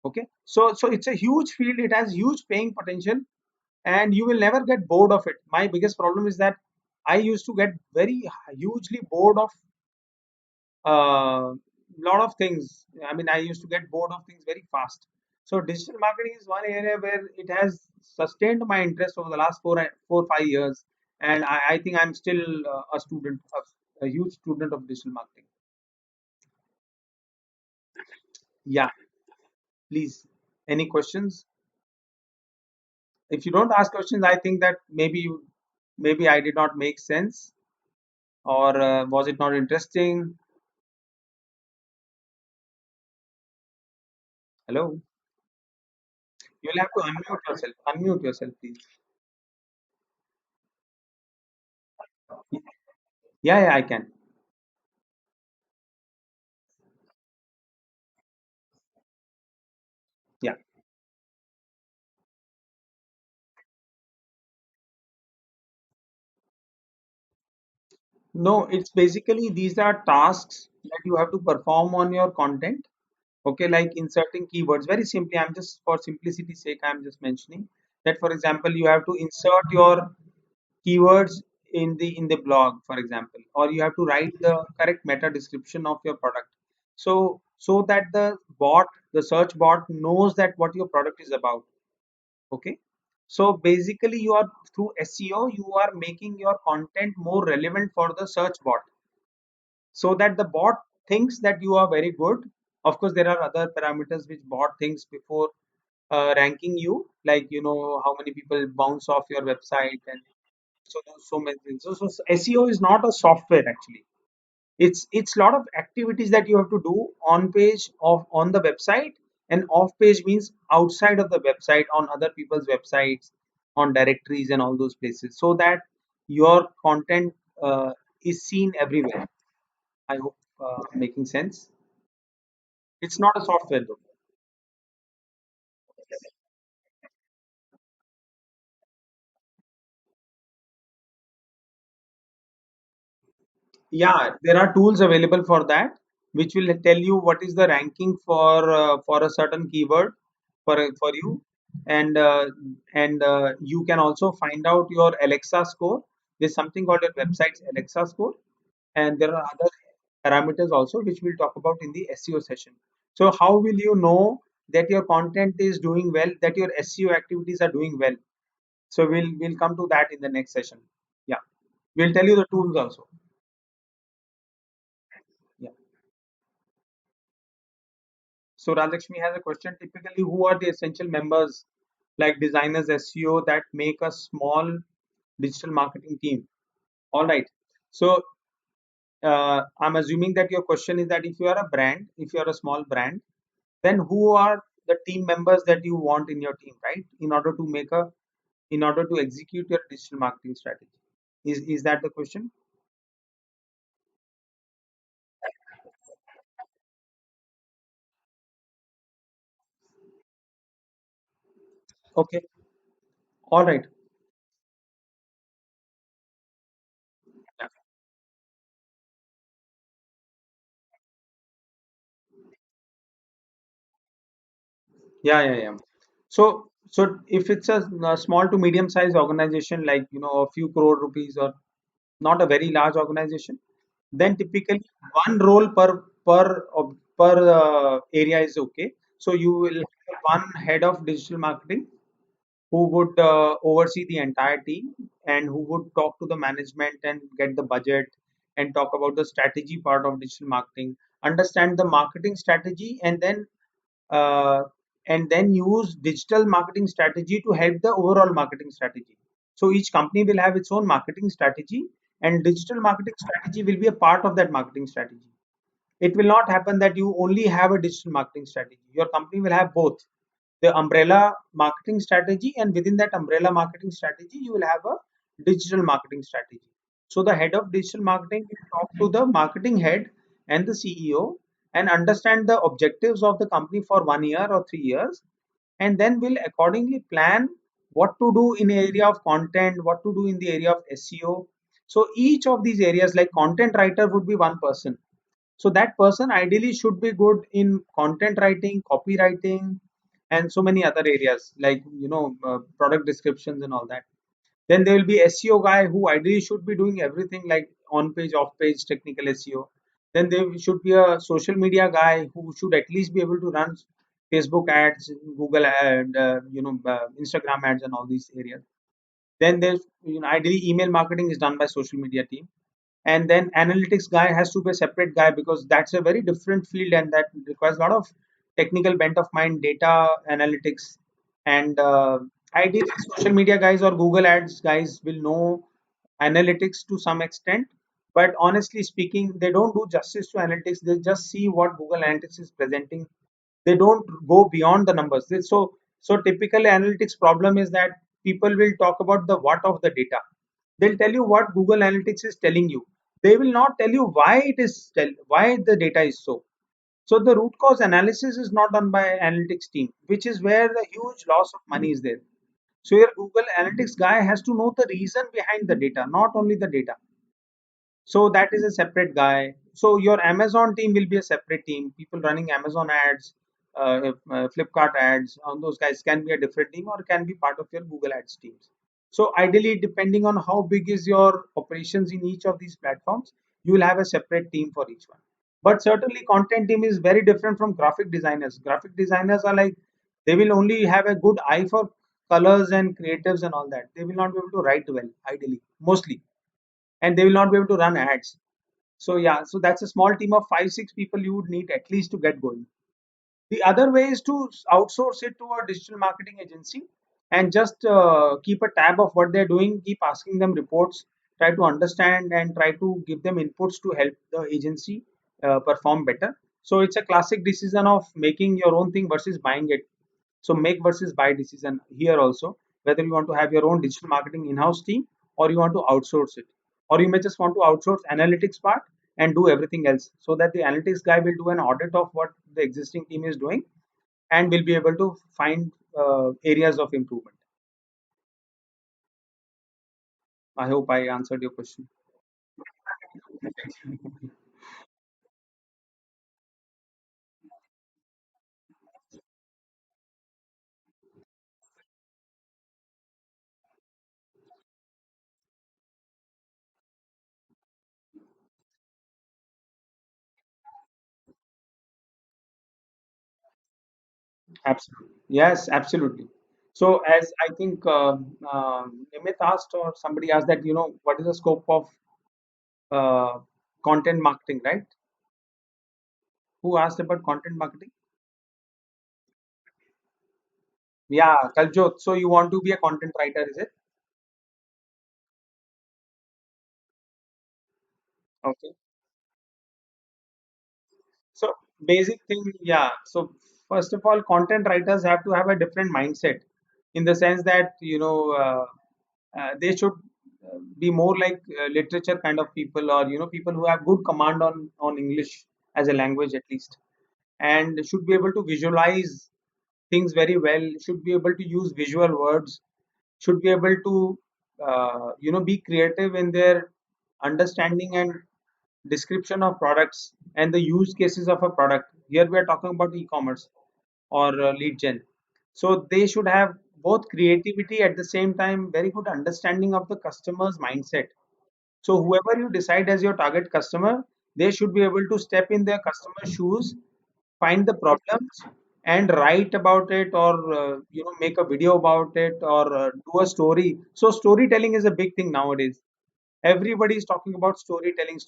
Speaker 1: Okay. So it's a huge field. It has huge paying potential. and you will never get bored of it. My biggest problem is that I used to get very hugely bored of lot of things. I mean, I used to get bored of things very fast. So digital marketing is one area where it has sustained my interest over the last 4 5 years, and I think I'm still a student of a huge student of digital marketing. Yeah, please. Any questions? If you don't ask questions, I think that maybe I did not make sense, or was it not interesting? Hello, you'll have to unmute yourself. Unmute yourself, please. Yeah, yeah, I can. Yeah. No, it's basically these are tasks that you have to perform on your content. Okay, like inserting keywords. Very simply, I'm just for simplicity's sake, I'm just mentioning that, for example, you have to insert your keywords in the blog, for example, or you have to write the correct meta description of your product. So that the search bot knows that what your product is about. Okay. So basically you are through SEO, you are making your content more relevant for the search bot so that the bot thinks that you are very good. Of course, there are other parameters which bot thinks before ranking you, like how many people bounce off your website, and so many things. So SEO is not a software actually. It's a lot of activities that you have to do on page of on the website, and off page means outside of the website on other people's websites, on directories and all those places, so that your content is seen everywhere. I hope making sense. It's not a software though. Yeah, there are tools available for that, which will tell you what is the ranking for a certain keyword for you, and you can also find out your Alexa score. There's something called a website's Alexa score, and there are other parameters also which we'll talk about in the SEO session. So how will you know that your content is doing well, that your SEO activities are doing well? So we'll come to that in the next session. Yeah, we'll tell you the tools also. Yeah. So Rajlakshmi has a question. Typically, who are the essential members like designers, SEO that make a small digital marketing team? All right. So I'm assuming that your question is that if you are a brand, if you are a small brand, then who are the team members that you want in your team, right? In order to execute your digital marketing strategy. Is that the question? Okay. All right. Yeah. Yeah. Yeah. Yeah. So if it's a small to medium sized organization, like a few crore rupees, or not a very large organization, then typically one role per area is okay. So you will have one head of digital marketing who would oversee the entire team, and who would talk to the management and get the budget and talk about the strategy part of digital marketing, understand the marketing strategy, uh, and then use digital marketing strategy to help the overall marketing strategy. So each company will have its own marketing strategy, and digital marketing strategy will be a part of that marketing strategy. It will not happen that you only have a digital marketing strategy. Your company will have both the umbrella marketing strategy, and within that umbrella marketing strategy, you will have a digital marketing strategy. So the head of digital marketing will talk to the marketing head and the CEO and understand the objectives of the company for 1 year or 3 years, and then will accordingly plan what to do in area of content, what to do in the area of SEO. So each of these areas, like content writer would be one person, so that person ideally should be good in content writing, copywriting, and so many other areas like product descriptions and all that. Then there will be SEO guy who ideally should be doing everything like on page, off page, technical SEO. Then there should be a social media guy who should at least be able to run Facebook ads, Google ad, Instagram ads, and all these areas. Then there's ideally email marketing is done by social media team, and then analytics guy has to be a separate guy because that's a very different field and that requires a lot of technical bent of mind, data analytics, and ideally social media guys or Google ads guys will know analytics to some extent, but honestly speaking they don't do justice to analytics. They just see what Google analytics is presenting. They don't go beyond the numbers. So typically analytics problem is that people will talk about the what of the data. They'll tell you what Google analytics is telling you. They will not tell you why why the data is so the root cause analysis is not done by analytics team, which is where the huge loss of money is there. So your Google analytics guy has to know the reason behind the data, not only the data. So that is a separate guy. So your Amazon team will be a separate team. People running Amazon ads, Flipkart ads, on those guys can be a different team or can be part of your Google Ads teams. So ideally, depending on how big is your operations in each of these platforms, you will have a separate team for each one. But certainly, content team is very different from graphic designers. Graphic designers are like they will only have a good eye for colors and creatives and all that. They will not be able to write well, ideally, mostly, and they will not be able to run ads. So yeah, so that's a small team of 5 6 people you would need at least to get going. The other way is to outsource it to a digital marketing agency and just keep a tab of what they're doing, keep asking them reports, try to understand and try to give them inputs to help the agency perform better. So it's a classic decision of making your own thing versus buying it. So make versus buy decision here also, whether you want to have your own digital marketing in-house team or you want to outsource it, or you may just want to outsource analytics part and do everything else, so that the analytics guy will do an audit of what the existing team is doing and will be able to find areas of improvement. I hope I answered your question. Absolutely. Yes, absolutely. So as I think Nimit asked or somebody asked that, what is the scope of uh, content marketing, right? Who asked about content marketing? Yeah, Kaljot. So you want to be a content writer, is it? Okay. So basic thing, yeah. So first of all, content writers have to have a different mindset in the sense that they should be more like literature kind of people, or people who have good command on English as a language at least, and should be able to visualize things very well. Should be able to use visual words. Should be able to be creative in their understanding and description of products and the use cases of a product. Here we are talking about e-commerce or lead gen. So they should have both creativity at the same time, very good understanding of the customer's mindset. So whoever you decide as your target customer, they should be able to step in their customer's shoes, find the problems, and write about it, or make a video about it, or do a story. So storytelling is a big thing nowadays. Everybody is talking about storytelling.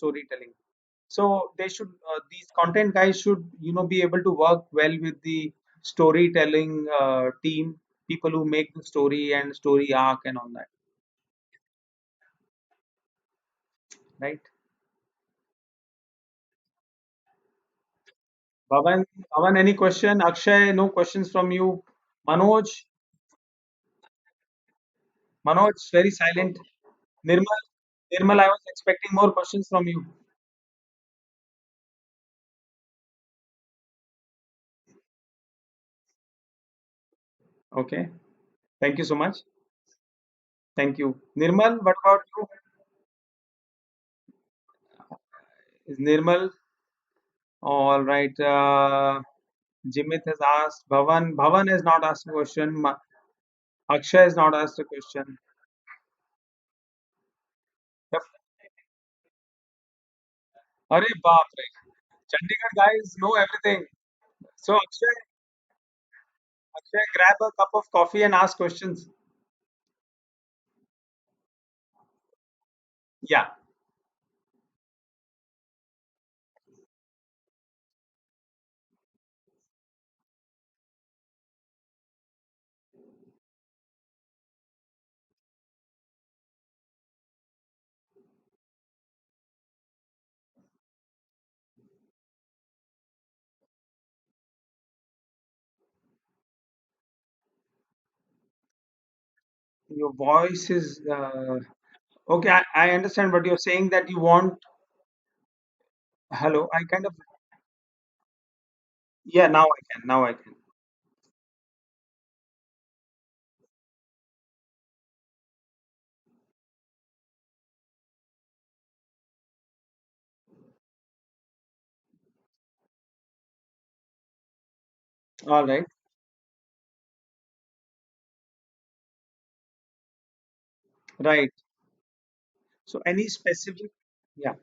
Speaker 1: So they should these content guys should be able to work well with the storytelling team, people who make the story and story arc and all that, right? Bhavan, any question? Akshay, no questions from you. Manoj, manoj very silent. Nirmal, I was expecting more questions from you. Okay, thank you so much. Thank you. Nirmal, what about you? Is Nirmal all right? Jimit has asked. Bhavan has not asked a question. Akshay has not asked a question. Yep. Arey baap re. Chandigarh guys know everything. So Akshay, grab a cup of coffee and ask questions. Yeah. Your voice is okay. I understand, but you're saying that you want. Hello. I kind of. Yeah. Now I can. Now I can. All right. Right. So any specific. Yeah.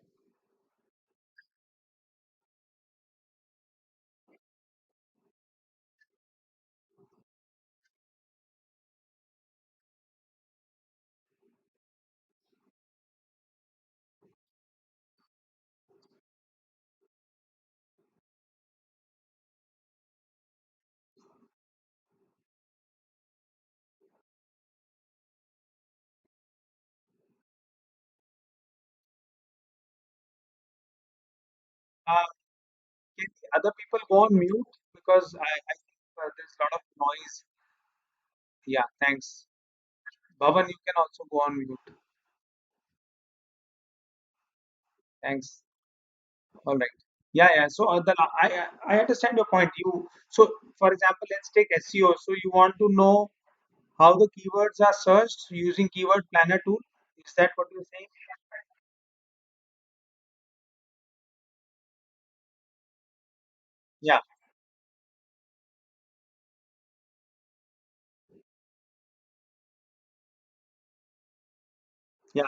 Speaker 1: Can the other people go on mute because I think there's a lot of noise. Yeah. Thanks. Bhavan, you can also go on mute. Thanks. All right. Yeah, yeah. So I understand your point. So for example, let's take SEO. So you want to know how the keywords are searched using keyword planner tool. Is that what you're saying? Yeah, yeah,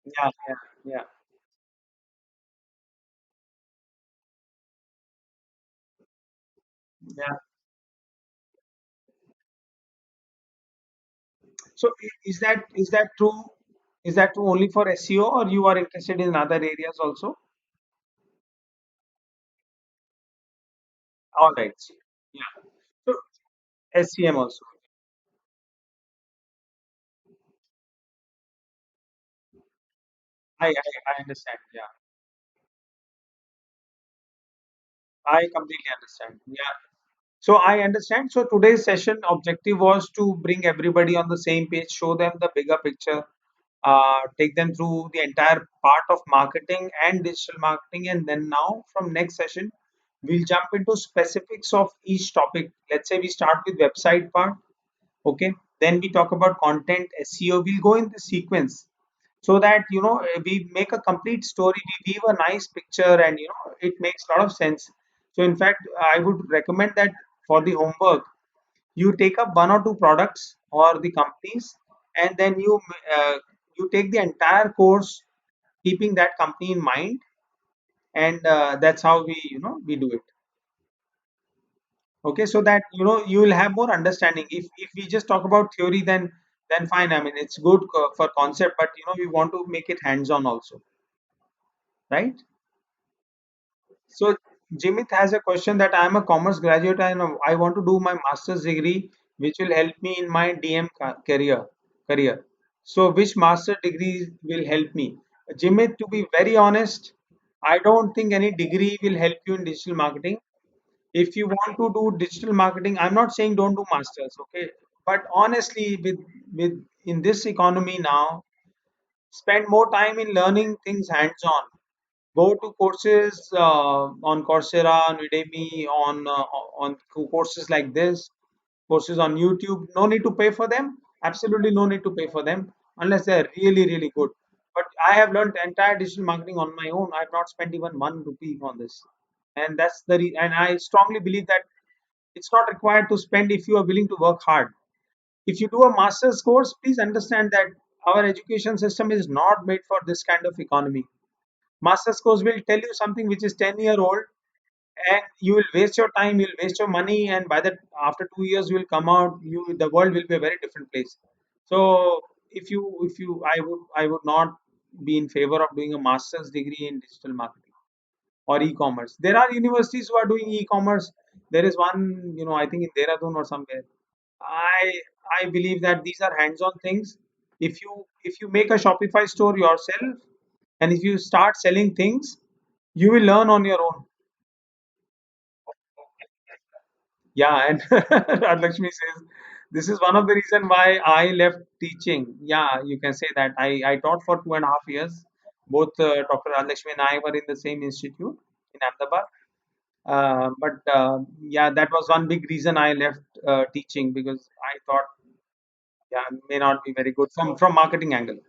Speaker 1: yeah, yeah, yeah, yeah. So is that true? Is that true only for SEO, or you are interested in other areas also? All right. Yeah. So SEM also. I understand. Yeah. I completely understand. Yeah. So I understand. So today's session objective was to bring everybody on the same page, show them the bigger picture, take them through the entire part of marketing and digital marketing, and then now from next session we'll jump into specifics of each topic. Let's say we start with website part, okay? Then we talk about content, SEO. We'll go in the sequence so that we make a complete story. We weave a nice picture, and it makes a lot of sense. So in fact, I would recommend that for the homework you take up one or two products or the companies, and then you take the entire course keeping that company in mind, and that's how we do it. Okay, so that you will have more understanding. If we just talk about theory, then fine. I mean, it's good for concept, but we want to make it hands on also, right? So Jimit has a question that I am a commerce graduate and I want to do my master's degree, which will help me in my DM career. So which master degree will help me? Jimit, to be very honest, I don't think any degree will help you in digital marketing. If you want to do digital marketing, I'm not saying don't do masters, okay? But honestly, with in this economy now, spend more time in learning things hands on. Go to courses on Coursera, on Udemy, on courses like this, courses on YouTube. No need to pay for them. Absolutely no need to pay for them unless they're really really good. But I have learned entire digital marketing on my own. I've not spent even 1 rupee on this, and and I strongly believe that it's not required to spend if you are willing to work hard. If you do a master's course, please understand that our education system is not made for this kind of economy. Master's course will tell you something which is 10-year old, and you will waste your time, you'll waste your money, and by that after 2 years you will come out, you the world will be a very different place. So if you I would not be in favor of doing a master's degree in digital marketing or e-commerce. There are universities who are doing e-commerce. There is one, I think in Dehradun or somewhere. I i believe that these are hands-on things. If you make a Shopify store yourself, and if you start selling things, you will learn on your own. Yeah, and Radhakshmi says this is one of the reason why I left teaching. Yeah, you can say that. I taught for 2.5 years. Both Dr. Radhakshmi and I were in the same institute in Ahmedabad. But yeah, that was one big reason I left teaching, because I thought, yeah, may not be very good from marketing angle.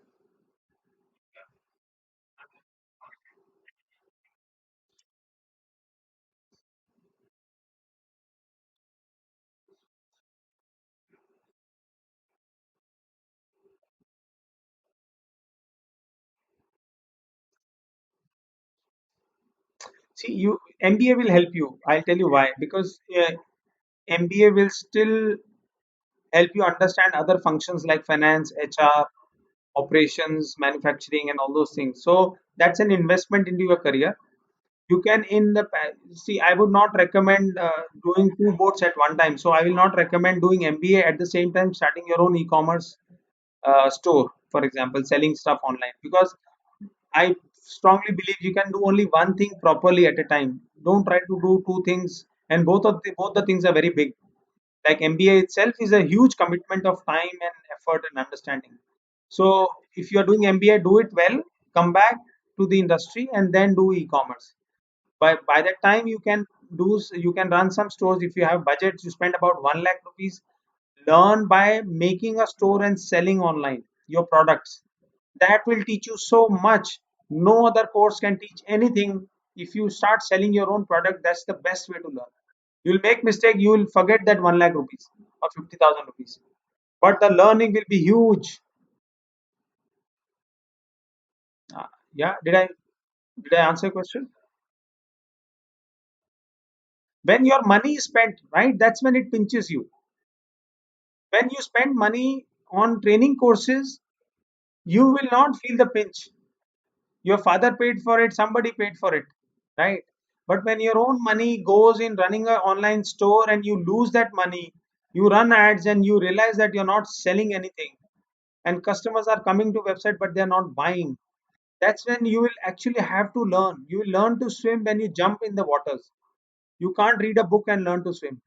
Speaker 1: See, you MBA will help you. I'll tell you why. Because MBA will still help you understand other functions like finance, HR, operations, manufacturing, and all those things. So that's an investment into your career. You can see. I would not recommend doing two boats at one time. So I will not recommend doing MBA at the same time starting your own e-commerce store, for example, selling stuff online. Because I strongly believe you can do only one thing properly at a time. Don't try to do two things, and both the things are very big. Like MBA itself is a huge commitment of time and effort and understanding. So if you are doing MBA, do it well, come back to the industry, and then do e-commerce. By that time you can run some stores. If you have budgets, you spend about 1 lakh rupees. Learn by making a store and selling online your products. That will teach you so much. No other course can teach anything. If you start selling your own product, that's the best way to learn. You'll make mistake, you will forget that 1 lakh rupees or 50,000 rupees. But the learning will be huge. Yeah, did I answer your question? When your money is spent, right? That's when it pinches you. When you spend money on training courses, you will not feel the pinch. Your father paid for it, somebody paid for it, right? But when your own money goes in running an online store and you lose that money, you run ads and you realize that you're not selling anything, and customers are coming to website but they're not buying. That's when you will actually have to learn. You will learn to swim when you jump in the waters. You can't read a book and learn to swim.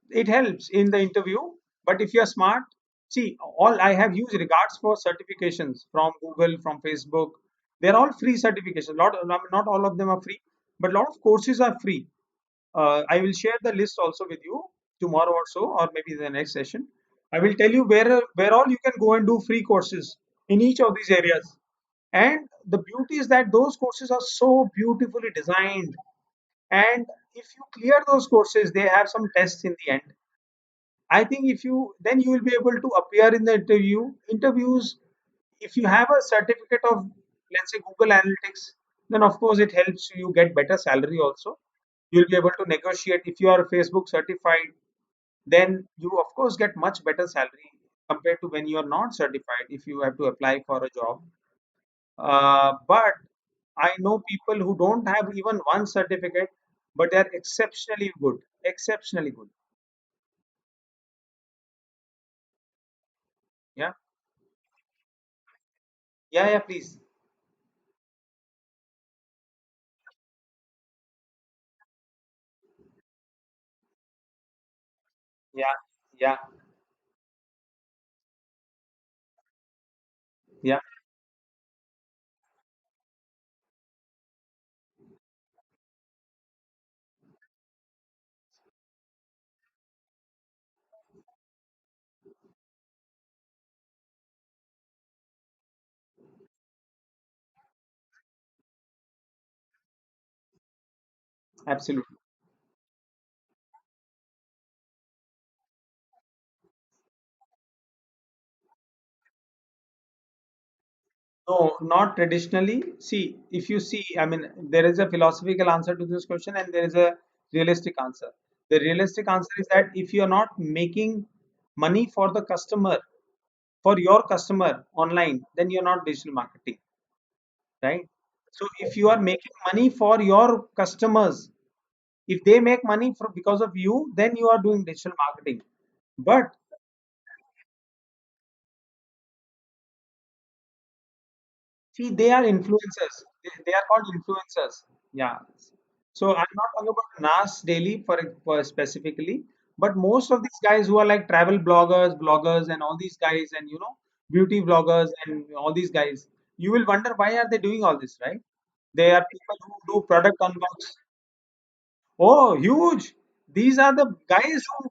Speaker 1: It helps in the interview, but if you're smart, see, all I have huge regards for certifications from Google, from Facebook. They're all free certifications. Not all of them are free, but a lot of courses are free. I will share the list also with you tomorrow or so, or maybe the next session. I will tell you where all you can go and do free courses in each of these areas. And the beauty is that those courses are so beautifully designed. And if you clear those courses, they have some tests in the end. I think if you then you will be able to appear in the interviews. If you have a certificate of, let's say, Google Analytics, then of course it helps you get better salary also. You'll be able to negotiate. If you are Facebook certified, then you of course get much better salary compared to when you are not certified, if you have to apply for a job. But I know people who don't have even one certificate, but they're exceptionally good. Exceptionally good. Yeah. Yeah, yeah, please. Yeah, yeah, yeah. Absolutely. No, not traditionally. See, if you see, I mean, there is a philosophical answer to this question and there is a realistic answer. The realistic answer is that if you are not making money for the customer, for your customer online, then you're not digital marketing, right? So if you are making money for your customers, if they make money for because of you, then you are doing digital marketing. But see, they are influencers. They are called influencers. Yeah. So I'm not talking about NAS daily for specifically, but most of these guys who are like travel bloggers, and all these guys, and beauty bloggers, and all these guys, you will wonder why are they doing all this, right? They are people who do product unbox. Oh, huge! These are the guys who.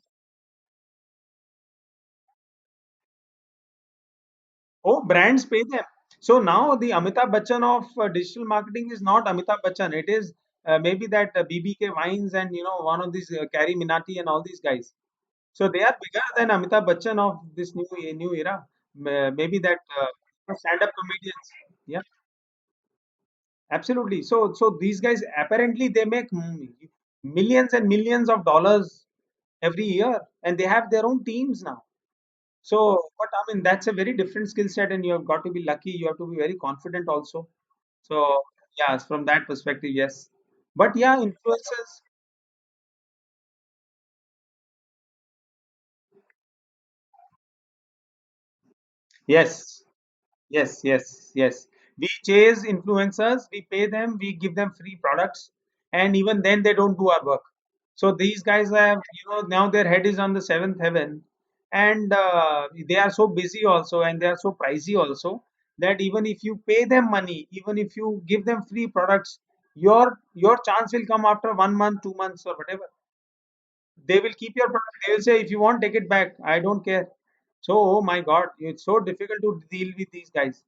Speaker 1: Oh, brands pay them. So now the Amitabh Bachchan of digital marketing is not Amitabh Bachchan. It is maybe that BBK Wines and one of these Carrie Minati and all these guys. So they are bigger than Amitabh Bachchan of this new era. Maybe that stand-up comedians. Yeah, absolutely. So these guys apparently they make millions and millions of dollars every year, and they have their own teams now. So, but I mean, that's a very different skill set, and you have got to be lucky. You have to be very confident also. So, yeah, from that perspective, yes. But yeah, influencers, yes, yes. We chase influencers, we pay them, we give them free products, and even then they don't do our work. So these guys have, now their head is on the seventh heaven, and they are so busy also, and they are so pricey also that even if you pay them money, even if you give them free products, your chance will come after 1 month, 2 months, or whatever. They will keep your product. They will say, if you want, take it back. I don't care. So, oh my God, it's so difficult to deal with these guys.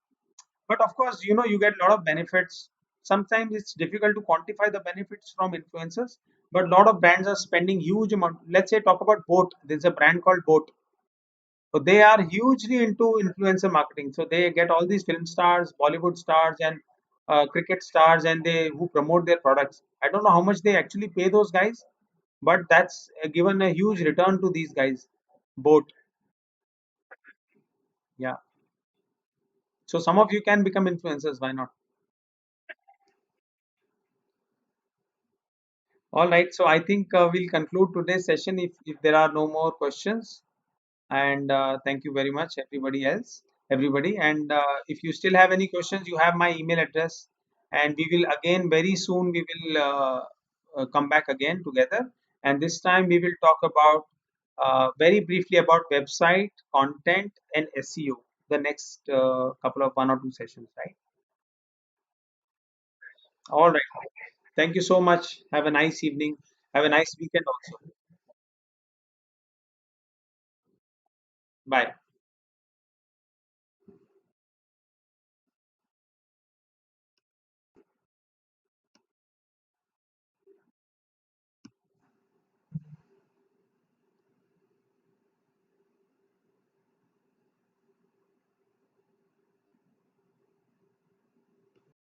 Speaker 1: But of course, you get a lot of benefits. Sometimes it's difficult to quantify the benefits from influencers, but a lot of brands are spending huge amount. Let's say talk about Boat. There's a brand called Boat. So they are hugely into influencer marketing. So they get all these film stars, Bollywood stars, and cricket stars, and they who promote their products. I don't know how much they actually pay those guys, but that's given a huge return to these guys. Boat, yeah. So some of you can become influencers. Why not? All right. So I think we'll conclude today's session if there are no more questions. And thank you very much, everybody. And if you still have any questions, you have my email address. And we will again very soon. We will come back again together. And this time we will talk about very briefly about website content and SEO. The next couple of 1 or 2 sessions, right? All right. Thank you so much. Have a nice evening. Have a nice weekend also. Bye.